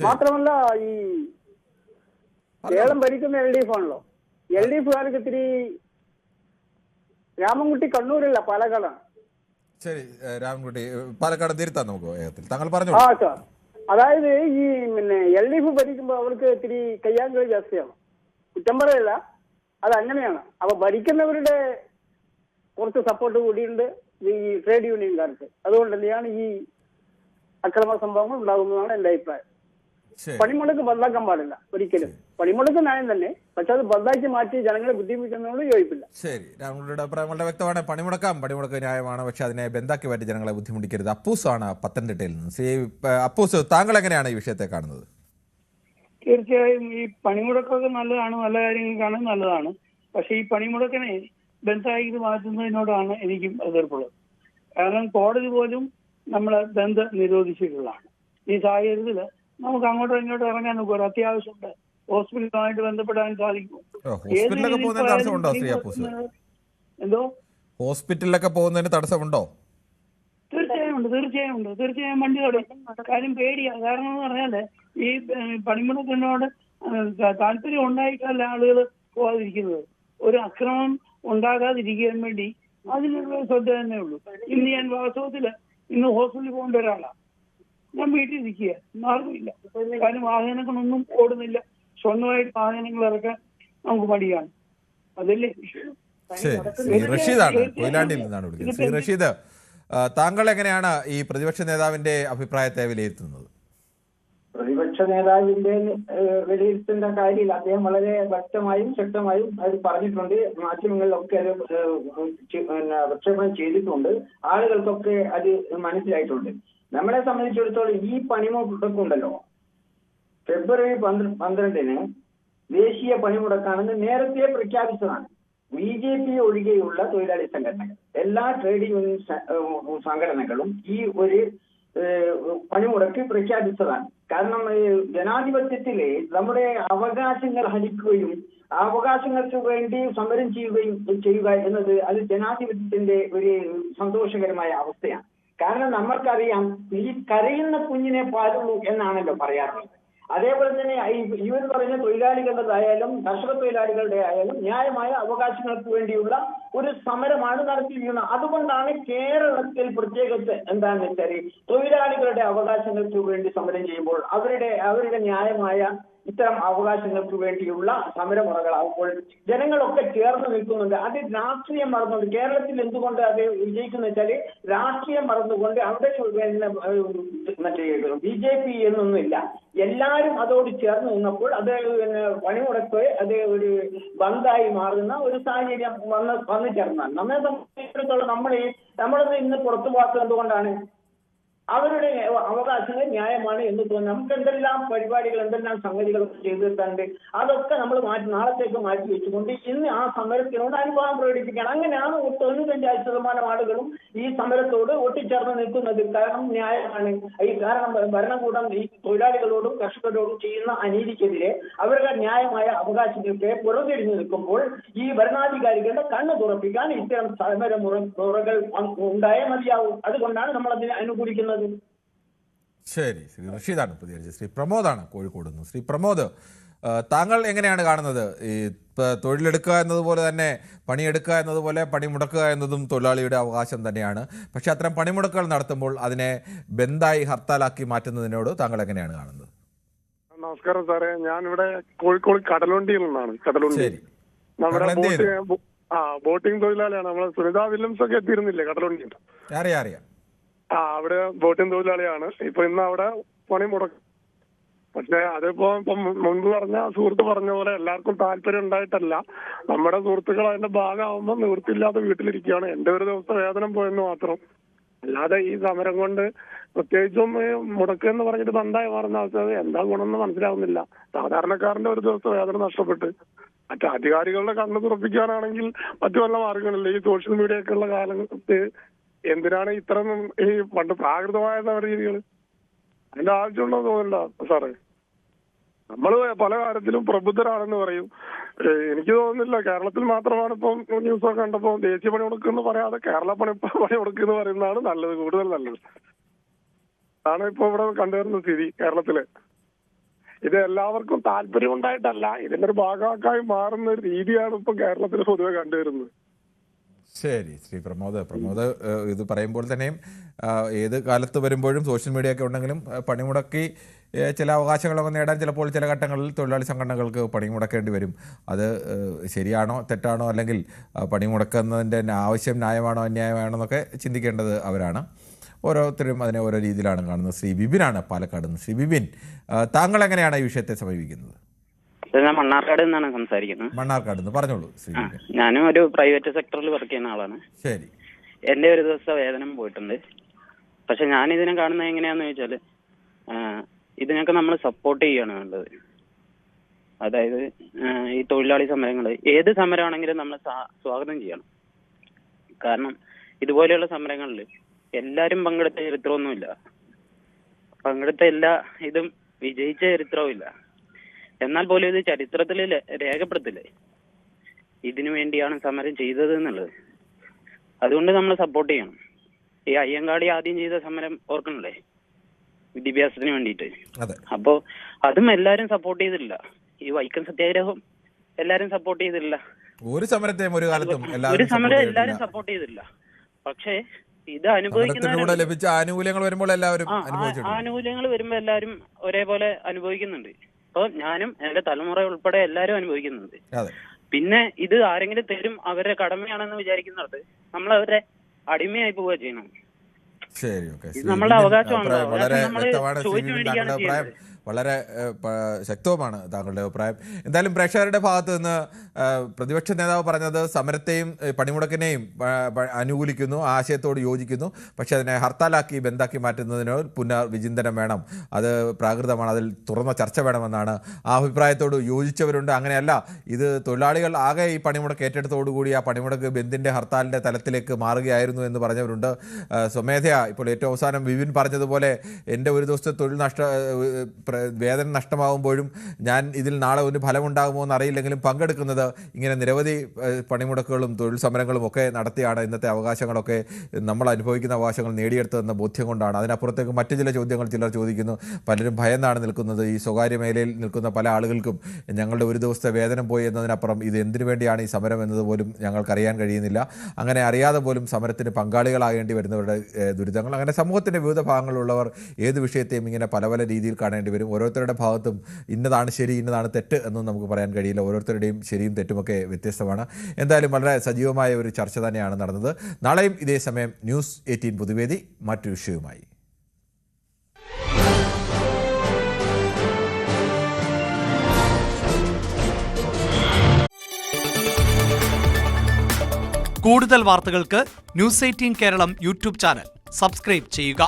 മാത്രമല്ല, ഈ കേരളം ഭരിക്കുന്ന LDF ആണല്ലോ. LDF-കാർക്ക് ഇത്തിരി, രാമൻകുട്ടി കണ്ണൂരല്ല, പാലക്കാടാണ്. ശരി രാമൻകുട്ടി, പാലക്കാട് തിരുത്താൻ നമുക്ക് വേഗത്തിൽ. താങ്കൾ പറഞ്ഞു. ആ സാർ, അതായത് ഈ LDF ഭരിക്കുമ്പോൾ അവർക്ക് ഇത്തിരി കയ്യാങ്കളി ജാസ്തിയാണ്. കുറ്റം പറയല്ല, അത് അങ്ങനെയാണ്. അപ്പൊ ഭരിക്കുന്നവരുടെ കുറച്ച് സപ്പോർട്ട് കൂടിയുണ്ട് ഈ ട്രേഡ് യൂണിയൻകാർക്ക്. അതുകൊണ്ട് തന്നെയാണ് ഈ അക്രമ സംഭവങ്ങൾ ഉണ്ടാകുന്നതാണ് എന്റെ അഭിപ്രായം. പണിമുടക്ക് ബന്ധാക്കാൻ പാടില്ല ഒരിക്കലും. പണിമുടക്ക് ന്യായം തന്നെ, പക്ഷെ അത് ബന്ധാക്കി മാറ്റി ജനങ്ങളെ ബുദ്ധിമുട്ടിക്കുന്നതിനോട് യോജിപ്പില്ല. ശരി, രാമൻകുട്ടിയുടെ അഭിപ്രായം വളരെ വ്യക്തമാണ്. പണിമുടക്ക് ന്യായമാണ്, പക്ഷെ അതിനെ ബന്ധാക്കി മാറ്റി ജനങ്ങളെ ബുദ്ധിമുട്ടിക്കരുത്. അപ്പൂസാണ് പത്തനംതിട്ടയിൽ നിന്ന്. ശ്രീ അപ്പൂസ്, താങ്കൾ എങ്ങനെയാണ് ഈ വിഷയത്തെ കാണുന്നത്? തീർച്ചയായും ഈ പണിമുടക്കൊക്കെ നല്ലതാണ്, നല്ല കാര്യങ്ങൾക്കാണ് നല്ലതാണ്. പക്ഷെ ഈ പണിമുടക്കിനെ ബന്ധാക്കി മാറ്റുന്നതിനോടാണ് എനിക്കും എതിർപ്പുള്ളത്. കാരണം കോടതി പോലും നമ്മളെ ബന്ധ നിരോധിച്ചിട്ടുള്ളതാണ്. ഈ സാഹചര്യത്തിൽ നമുക്ക് അങ്ങോട്ടും ഇങ്ങോട്ടും ഇറങ്ങാൻ നോക്കും. ഒരു അത്യാവശ്യമുണ്ട്, ഹോസ്പിറ്റലുമായിട്ട് ബന്ധപ്പെടാൻ സാധിക്കും. എന്തോ ഹോസ്പിറ്റലിലൊക്കെ പോകുന്നതിന് തടസ്സമുണ്ടോ? തീർച്ചയായും വണ്ടി തടയും. കാര്യം പേടിയാണ്. കാരണം എന്ന് പറഞ്ഞാല് ഈ പണിമുടക്കിനോട് താല്പര്യം ഉണ്ടായിട്ടല്ല ആളുകൾ പോകാതിരിക്കുന്നത്. ഒരു അക്രമം ഉണ്ടാകാതിരിക്കാൻ വേണ്ടി അതിനുള്ള ശ്രദ്ധ തന്നെ ഉള്ളൂ. ഇന്ന് ഞാൻ വാസ്തവത്തില് ഇന്ന് ഹോസ്പിറ്റലിൽ പോകേണ്ട ഒരാളാണ്. ഞാൻ വീട്ടിൽ ഇരിക്കുക, മാർഗമില്ല. കാരണം വാഹനങ്ങളൊന്നും ഓടുന്നില്ല. സ്വന്തമായിട്ട് വാഹനങ്ങൾ ഇറക്കാൻ നമുക്ക് മടിയാണ്. അതല്ലേ റഷീദാണ്, കൊയിലാണ്ടിയിൽ നിന്നാണ് വിളിക്കുന്നത്. ശ്രീ റഷീദ്, താങ്കൾ എങ്ങനെയാണ് ഈ പ്രതിപക്ഷ നേതാവിന്റെ അഭിപ്രായത്തെ വിലയിരുത്തുന്നത്? പ്രതിപക്ഷ നേതാവിന്റെ വിലയിരുത്തേണ്ട കാര്യമില്ല. അദ്ദേഹം വളരെ വ്യക്തമായും ശക്തമായും അത് പറഞ്ഞിട്ടുണ്ട്. മാധ്യമങ്ങളിലൊക്കെ അത് പ്രക്ഷേപണം ചെയ്തിട്ടുണ്ട്. ആളുകൾക്കൊക്കെ അത് മനസ്സിലായിട്ടുണ്ട്. നമ്മളെ സംബന്ധിച്ചിടത്തോളം ഈ പണിമുടക്കുണ്ടല്ലോ, ഫെബ്രുവരി 12 ദേശീയ പണിമുടക്കാണെന്ന് നേരത്തെ പ്രഖ്യാപിച്ചതാണ്. BJP ഒഴികെയുള്ള തൊഴിലാളി സംഘടനകൾ, എല്ലാ ട്രേഡ് യൂണിയൻ സംഘടനകളും ഈ ഒരു പണിമുടക്ക് പ്രഖ്യാപിച്ചതാണ്. കാരണം ജനാധിപത്യത്തില് നമ്മുടെ അവകാശങ്ങൾ ഹനിക്കുകയും ആ അവകാശങ്ങൾക്ക് വേണ്ടി സമരം ചെയ്യുക എന്നത് അത് ജനാധിപത്യത്തിന്റെ ഒരു സന്തോഷകരമായ അവസ്ഥയാണ്. കാരണം നമ്മൾക്കറിയാം, ഈ കരയുന്ന കുഞ്ഞിനെ പാലുള്ളൂ എന്നാണല്ലോ പറയാറുള്ളത്. അതേപോലെ തന്നെ ഇവർ പറഞ്ഞ തൊഴിലാളികളുടേതായാലും കർഷക തൊഴിലാളികളുടെ ആയാലും ന്യായമായ അവകാശങ്ങൾക്ക് വേണ്ടിയുള്ള ഒരു സമരമാണ് നടത്തിയിരിക്കുന്നത്. അതുകൊണ്ടാണ് കേരളത്തിൽ പ്രത്യേകിച്ച് എന്താണെന്ന് വെച്ചാൽ തൊഴിലാളികളുടെ അവകാശങ്ങൾക്ക് വേണ്ടി സമരം ചെയ്യുമ്പോൾ അവരുടെ ന്യായമായ ഇത്തരം അവകാശങ്ങൾക്ക് വേണ്ടിയുള്ള സമരമുറകളാകുമ്പോൾ ജനങ്ങളൊക്കെ ചേർന്ന് നിൽക്കുന്നുണ്ട്. അത് രാഷ്ട്രീയം മറന്നുകൊണ്ട് കേരളത്തിൽ എന്തുകൊണ്ട് അത് വിജയിക്കുന്ന വെച്ചാൽ രാഷ്ട്രീയം മറന്നുകൊണ്ട് അവിടെ മറ്റേ BJP എന്നൊന്നുമില്ല, എല്ലാവരും അതോട് ചേർന്ന് നിന്നപ്പോൾ അത് പണിമുടക്ക് അത് ഒരു ബന്ധായി മാറുന്ന ഒരു സാഹചര്യം വന്നു ചേർന്നാണ്. നമ്മെ സംബന്ധിച്ചിടത്തോളം നമ്മളൊന്ന് ഇന്ന് പുറത്തു പോകാത്തത് എന്തുകൊണ്ടാണ്? അവരുടെ അവകാശങ്ങൾ ന്യായമാണ് എന്ന് തോന്നുന്നു. നമുക്ക് എന്തെല്ലാം പരിപാടികൾ, എന്തെല്ലാം സംഗതികൾ ചെയ്തു തീർക്കാനുണ്ട്, അതൊക്കെ നമ്മൾ നാളത്തേക്ക് മാറ്റി വെച്ചുകൊണ്ട് ഇന്ന് ആ സമരത്തിനോട് അനുഭവം പ്രകടിപ്പിക്കണം. അങ്ങനെയാണ് 95% ആളുകളും ഈ സമരത്തോട് ഒട്ടിച്ചേർന്ന് നിൽക്കുന്നത്. കാരണം ന്യായമാണ്. ഈ കാരണം ഭരണകൂടം ഈ തൊഴിലാളികളോടും കർഷകരോടും ചെയ്യുന്ന അനീതിക്കെതിരെ അവരുടെ ന്യായമായ അവകാശങ്ങൾക്ക് പുറംതിരിഞ്ഞു നിൽക്കുമ്പോൾ ഈ ഭരണാധികാരികളുടെ കണ്ണ് തുറപ്പിക്കാൻ ഇത്തരം സമരമുറകൾ ഉണ്ടായേ മതിയാവും. അതുകൊണ്ടാണ് നമ്മൾ അതിനെ അനുകൂലിക്കുന്നത്. ശരി, ശ്രീ റഷീദാണ് പ്രതികരിച്ചത്. ശ്രീ പ്രമോദാണ് കോഴിക്കോട് നിന്ന്. ശ്രീ പ്രമോദ്, താങ്കൾ എങ്ങനെയാണ് കാണുന്നത്? ഈ തൊഴിലെടുക്കുക എന്നതുപോലെ തന്നെ പണിയെടുക്കുക എന്നതുപോലെ പണിമുടക്കുക എന്നതും തൊഴിലാളിയുടെ അവകാശം തന്നെയാണ്. പക്ഷേ അത്തരം പണിമുടക്കുകൾ നടത്തുമ്പോൾ അതിനെ ബന്ദായി ഹർത്താലാക്കി മാറ്റുന്നതിനോട് താങ്കൾ എങ്ങനെയാണ് കാണുന്നത്? നമസ്കാരം സാറേ, ഞാനിവിടെ കോഴിക്കോട് കടലുണ്ടിയിൽ നിന്നാണ്. കടലുണ്ടി നമ്മുടെ ബോട്ടിംഗ് തൊഴിലാളിയാണ്. നമ്മളെ സുനിത വില്യംസ് ഒക്കെ എത്തിയിരുന്നില്ലേ കടലുണ്ടിയിൽ? അറിയാം. അവിടെ ബോട്ടിംഗ് തൊഴിലാളിയാണ്. ഇപ്പൊ ഇന്ന് അവിടെ പണി മുടക്കും. പക്ഷെ അതിപ്പോ മുൻപ് പറഞ്ഞ സുഹൃത്ത് പറഞ്ഞ പോലെ എല്ലാവർക്കും താല്പര്യം ഉണ്ടായിട്ടല്ല. നമ്മുടെ സുഹൃത്തുക്കൾ അതിന്റെ ഭാഗമാകുമ്പോൾ നിവൃത്തിയില്ലാതെ വീട്ടിലിരിക്കുകയാണ്. എന്റെ ഒരു ദിവസത്തെ വേതനം പോയെന്ന് മാത്രം. അല്ലാതെ ഈ സമരം കൊണ്ട് പ്രത്യേകിച്ചും മുടക്കെന്ന് പറഞ്ഞിട്ട് ബന്ധായി മാറുന്ന അവസ്ഥ എന്താ ഗുണമെന്ന് മനസ്സിലാവുന്നില്ല. സാധാരണക്കാരന്റെ ഒരു ദിവസത്തെ വേതനം നഷ്ടപ്പെട്ട് മറ്റു അധികാരികളുടെ കണ്ണ് തുറപ്പിക്കാനാണെങ്കിൽ മറ്റു വല്ല മാർഗങ്ങളില്ല. ഈ സോഷ്യൽ മീഡിയ ഒക്കെ ഉള്ള കാലത്ത് എന്തിനാണ് ഇത്തരം ഈ പണ്ട് പ്രാകൃതമായ രീതികൾ? അതിന്റെ ആവശ്യമുണ്ടോ തോന്നില്ല സാറേ. നമ്മൾ പല കാര്യത്തിലും പ്രബുദ്ധരാണെന്ന് പറയും. എനിക്ക് തോന്നുന്നില്ല കേരളത്തിൽ മാത്രമാണ് ഇപ്പം ന്യൂസൊക്കെ കണ്ടപ്പോൾ ദേശീയ പണിമുടക്കെന്ന് പറയാതെ കേരള പണിമുടക്കെന്ന് പറയുന്നതാണ് നല്ലത്, കൂടുതൽ നല്ലത്. അതാണ് ഇപ്പൊ ഇവിടെ കണ്ടുവരുന്ന സ്ഥിതി കേരളത്തില്. ഇത് എല്ലാവർക്കും താല്പര്യം ഉണ്ടായിട്ടല്ല, ഇതിന്റെ ഒരു ഭാഗമാക്കായി മാറുന്ന ഒരു രീതിയാണ് ഇപ്പൊ കേരളത്തിൽ പൊതുവെ കണ്ടുവരുന്നത്. ശരി, ശ്രീ പ്രമോദ് ഇത് പറയുമ്പോൾ തന്നെയും ഏത് കാലത്ത് വരുമ്പോഴും സോഷ്യൽ മീഡിയ ഒക്കെ ഉണ്ടെങ്കിലും പണിമുടക്കി ചില അവകാശങ്ങളൊക്കെ നേടാൻ ചിലപ്പോൾ ചില ഘട്ടങ്ങളിൽ തൊഴിലാളി സംഘടനകൾക്ക് പണിമുടക്കേണ്ടി വരും. അത് ശരിയാണോ തെറ്റാണോ, അല്ലെങ്കിൽ പണിമുടക്കുന്നതിൻ്റെ ആവശ്യം ന്യായമാണോ അന്യായമാണോ എന്നൊക്കെ ചിന്തിക്കേണ്ടത് അവരാണ്. ഓരോരുത്തരും അതിനെ ഓരോ രീതിയിലാണ് കാണുന്നത്. ശ്രീ ബിബിനാണ് പാലക്കാട് നിന്ന്. ശ്രീ ബിബിൻ, താങ്കൾ എങ്ങനെയാണ് ഈ വിഷയത്തെ സമീപിക്കുന്നത്? ഞാൻ മണ്ണാർക്കാട് നിന്നാണ് സംസാരിക്കുന്നത്. മണ്ണാർക്കാട് നിന്ന് പറഞ്ഞോളൂ ശ്രീ ബിബിൻ. ഞാനും ഒരു പ്രൈവറ്റ് സെക്ടറിൽ വർക്ക് ചെയ്യുന്ന ആളാണ്. ശരി. എന്റെ ഒരു ദിവസത്തെ വേതനം പോയിട്ടുണ്ട്. പക്ഷെ ഞാൻ ഇതിനെ കാണുന്നത് എങ്ങനെയാന്ന് ചോദിച്ചാല്, ഇതിനൊക്കെ നമ്മൾ സപ്പോർട്ട് ചെയ്യാണ് വേണ്ടത്. അതായത് ഈ തൊഴിലാളി സമരങ്ങൾ, ഏത് സമരമാണെങ്കിലും നമ്മൾ സ്വാഗതം ചെയ്യണം. കാരണം ഇതുപോലെയുള്ള സമരങ്ങളിൽ എല്ലാരും പങ്കെടുത്ത ചരിത്രമൊന്നുമില്ല. പങ്കെടുത്ത എല്ലാ ഇതും വിജയിച്ച ചരിത്രവും ഇല്ല. എന്നാൽ പോലും ഇത് ചരിത്രത്തിൽ രേഖപ്പെടുത്തില്ലേ ഇതിനു വേണ്ടിയാണ് സമരം ചെയ്തത് എന്നുള്ളത്. അതുകൊണ്ട് നമ്മൾ സപ്പോർട്ട് ചെയ്യണം. ഈ അയ്യങ്കാളി ആദ്യം ചെയ്ത സമരം ഓർക്കണല്ലേ, വിദ്യാഭ്യാസത്തിന് വേണ്ടിയിട്ട്. അപ്പോ അതും എല്ലാരും സപ്പോർട്ട് ചെയ്തില്ല. ഈ വൈക്കം സത്യാഗ്രഹം എല്ലാരും സപ്പോർട്ട് ചെയ്തില്ല. ഒരു സമരത്തെയും ഒരു കാലത്തും എല്ലാരും സപ്പോർട്ട് ചെയ്തില്ല. പക്ഷേ ഇത് അനുഭവിക്കുന്ന ലഭിച്ച ആനുകൂല്യങ്ങൾ വരുമ്പോൾ എല്ലാവരും ആനുകൂല്യങ്ങൾ വരുമ്പോ എല്ലാരും ഒരേപോലെ അനുഭവിക്കുന്നുണ്ട്. അപ്പൊ ഞാനും എന്റെ തലമുറ ഉൾപ്പെടെ എല്ലാരും അനുഭവിക്കുന്നുണ്ട്. പിന്നെ ഇത് ആരെങ്കിലും തരും, അവരുടെ കടമയാണെന്ന് വിചാരിക്കുന്നിടത്ത് നമ്മൾ അവരുടെ അടിമയായി പോവുക ചെയ്യണം. ശരി, ഓക്കെ. നമ്മളുടെ അവകാശമാണ്. വളരെ വ്യക്തമാണ് താങ്കളുടെ അഭിപ്രായം, വളരെ ശക്തവുമാണ് താങ്കളുടെ അഭിപ്രായം. എന്തായാലും പ്രേക്ഷകരുടെ ഭാഗത്ത് നിന്ന് പ്രതിപക്ഷ നേതാവ് പറഞ്ഞത് സമരത്തെയും പണിമുടക്കിനെയും അനുകൂലിക്കുന്നു, ആശയത്തോട് യോജിക്കുന്നു. പക്ഷെ അതിനെ ഹർത്താലാക്കി ബന്ദാക്കി മാറ്റുന്നതിന് പുനർവിചിന്തനം വേണം, അത് പ്രാകൃതമാണ്, അതിൽ തുറന്ന ചർച്ച വേണമെന്നാണ്. ആ അഭിപ്രായത്തോട് യോജിച്ചവരുണ്ട്. അങ്ങനെയല്ല, ഇത് തൊഴിലാളികൾ ആകെ ഈ പണിമുടക്ക് ഏറ്റെടുത്തോടുകൂടി ആ പണിമുടക്ക് ബന്ദിൻ്റെ ഹർത്താലിൻ്റെ തലത്തിലേക്ക് മാറുകയായിരുന്നു എന്ന് പറഞ്ഞവരുണ്ട്. സ്വമേധയാ ഇപ്പോൾ ഏറ്റവും അവസാനം വിപിൻ പറഞ്ഞതുപോലെ എൻ്റെ ഒരു ദിവസത്തെ തൊഴിൽ വേതനം നഷ്ടമാകുമ്പോഴും ഞാൻ ഇതിൽ നാളെ ഒരു ഫലമുണ്ടാകുമോ എന്ന് അറിയില്ലെങ്കിലും പങ്കെടുക്കുന്നത് ഇങ്ങനെ നിരവധി പണിമുടക്കുകളും തൊഴിൽ സമരങ്ങളും ഒക്കെ നടത്തിയാണ് ഇന്നത്തെ അവകാശങ്ങളൊക്കെ നമ്മൾ അനുഭവിക്കുന്ന അവകാശങ്ങൾ നേടിയെടുത്തതെന്ന ബോധ്യം കൊണ്ടാണ്. അതിനപ്പുറത്തേക്ക് മറ്റു ചില ചോദ്യങ്ങൾ ചിലർ ചോദിക്കുന്നു. പലരും ഭയന്നാണ് നിൽക്കുന്നത്. ഈ സ്വകാര്യ മേഖലയിൽ നിൽക്കുന്ന പല ആളുകൾക്കും ഞങ്ങളുടെ ഒരു ദിവസത്തെ വേതനം പോയി എന്നതിനപ്പുറം ഇത് എന്തിനു വേണ്ടിയാണ് ഈ സമരം എന്നത് പോലും ഞങ്ങൾക്കറിയാൻ കഴിയുന്നില്ല. അങ്ങനെ അറിയാതെ പോലും സമരത്തിന് പങ്കാളികളാകേണ്ടി വരുന്നവരുടെ ദുരിതങ്ങൾ, അങ്ങനെ സമൂഹത്തിൻ്റെ വിവിധ ഭാഗങ്ങളിലുള്ളവർ ഏത് വിഷയത്തെയും ഇങ്ങനെ പല പല രീതിയിൽ കാണേണ്ടി വരും. ഓരോരുത്തരുടെ ഭാഗത്തും ഇന്നതാണ് ശരി ഇന്നതാണ് തെറ്റ് എന്നും നമുക്ക് പറയാൻ കഴിയില്ല. ഓരോരുത്തരുടെയും ശരിയും തെറ്റുമൊക്കെ വ്യത്യസ്തമാണ്. എന്തായാലും വളരെ സജീവമായ ഒരു ചർച്ച തന്നെയാണ് നടന്നത്. നാളെയും ഇതേ സമയം ന്യൂസ് 18 പൊതുവേദി മറ്റൊരു വിഷയവുമായി. കൂടുതൽ വാർത്തകൾക്ക് news 18 Keralam YouTube channel subscribe ചെയ്യുക.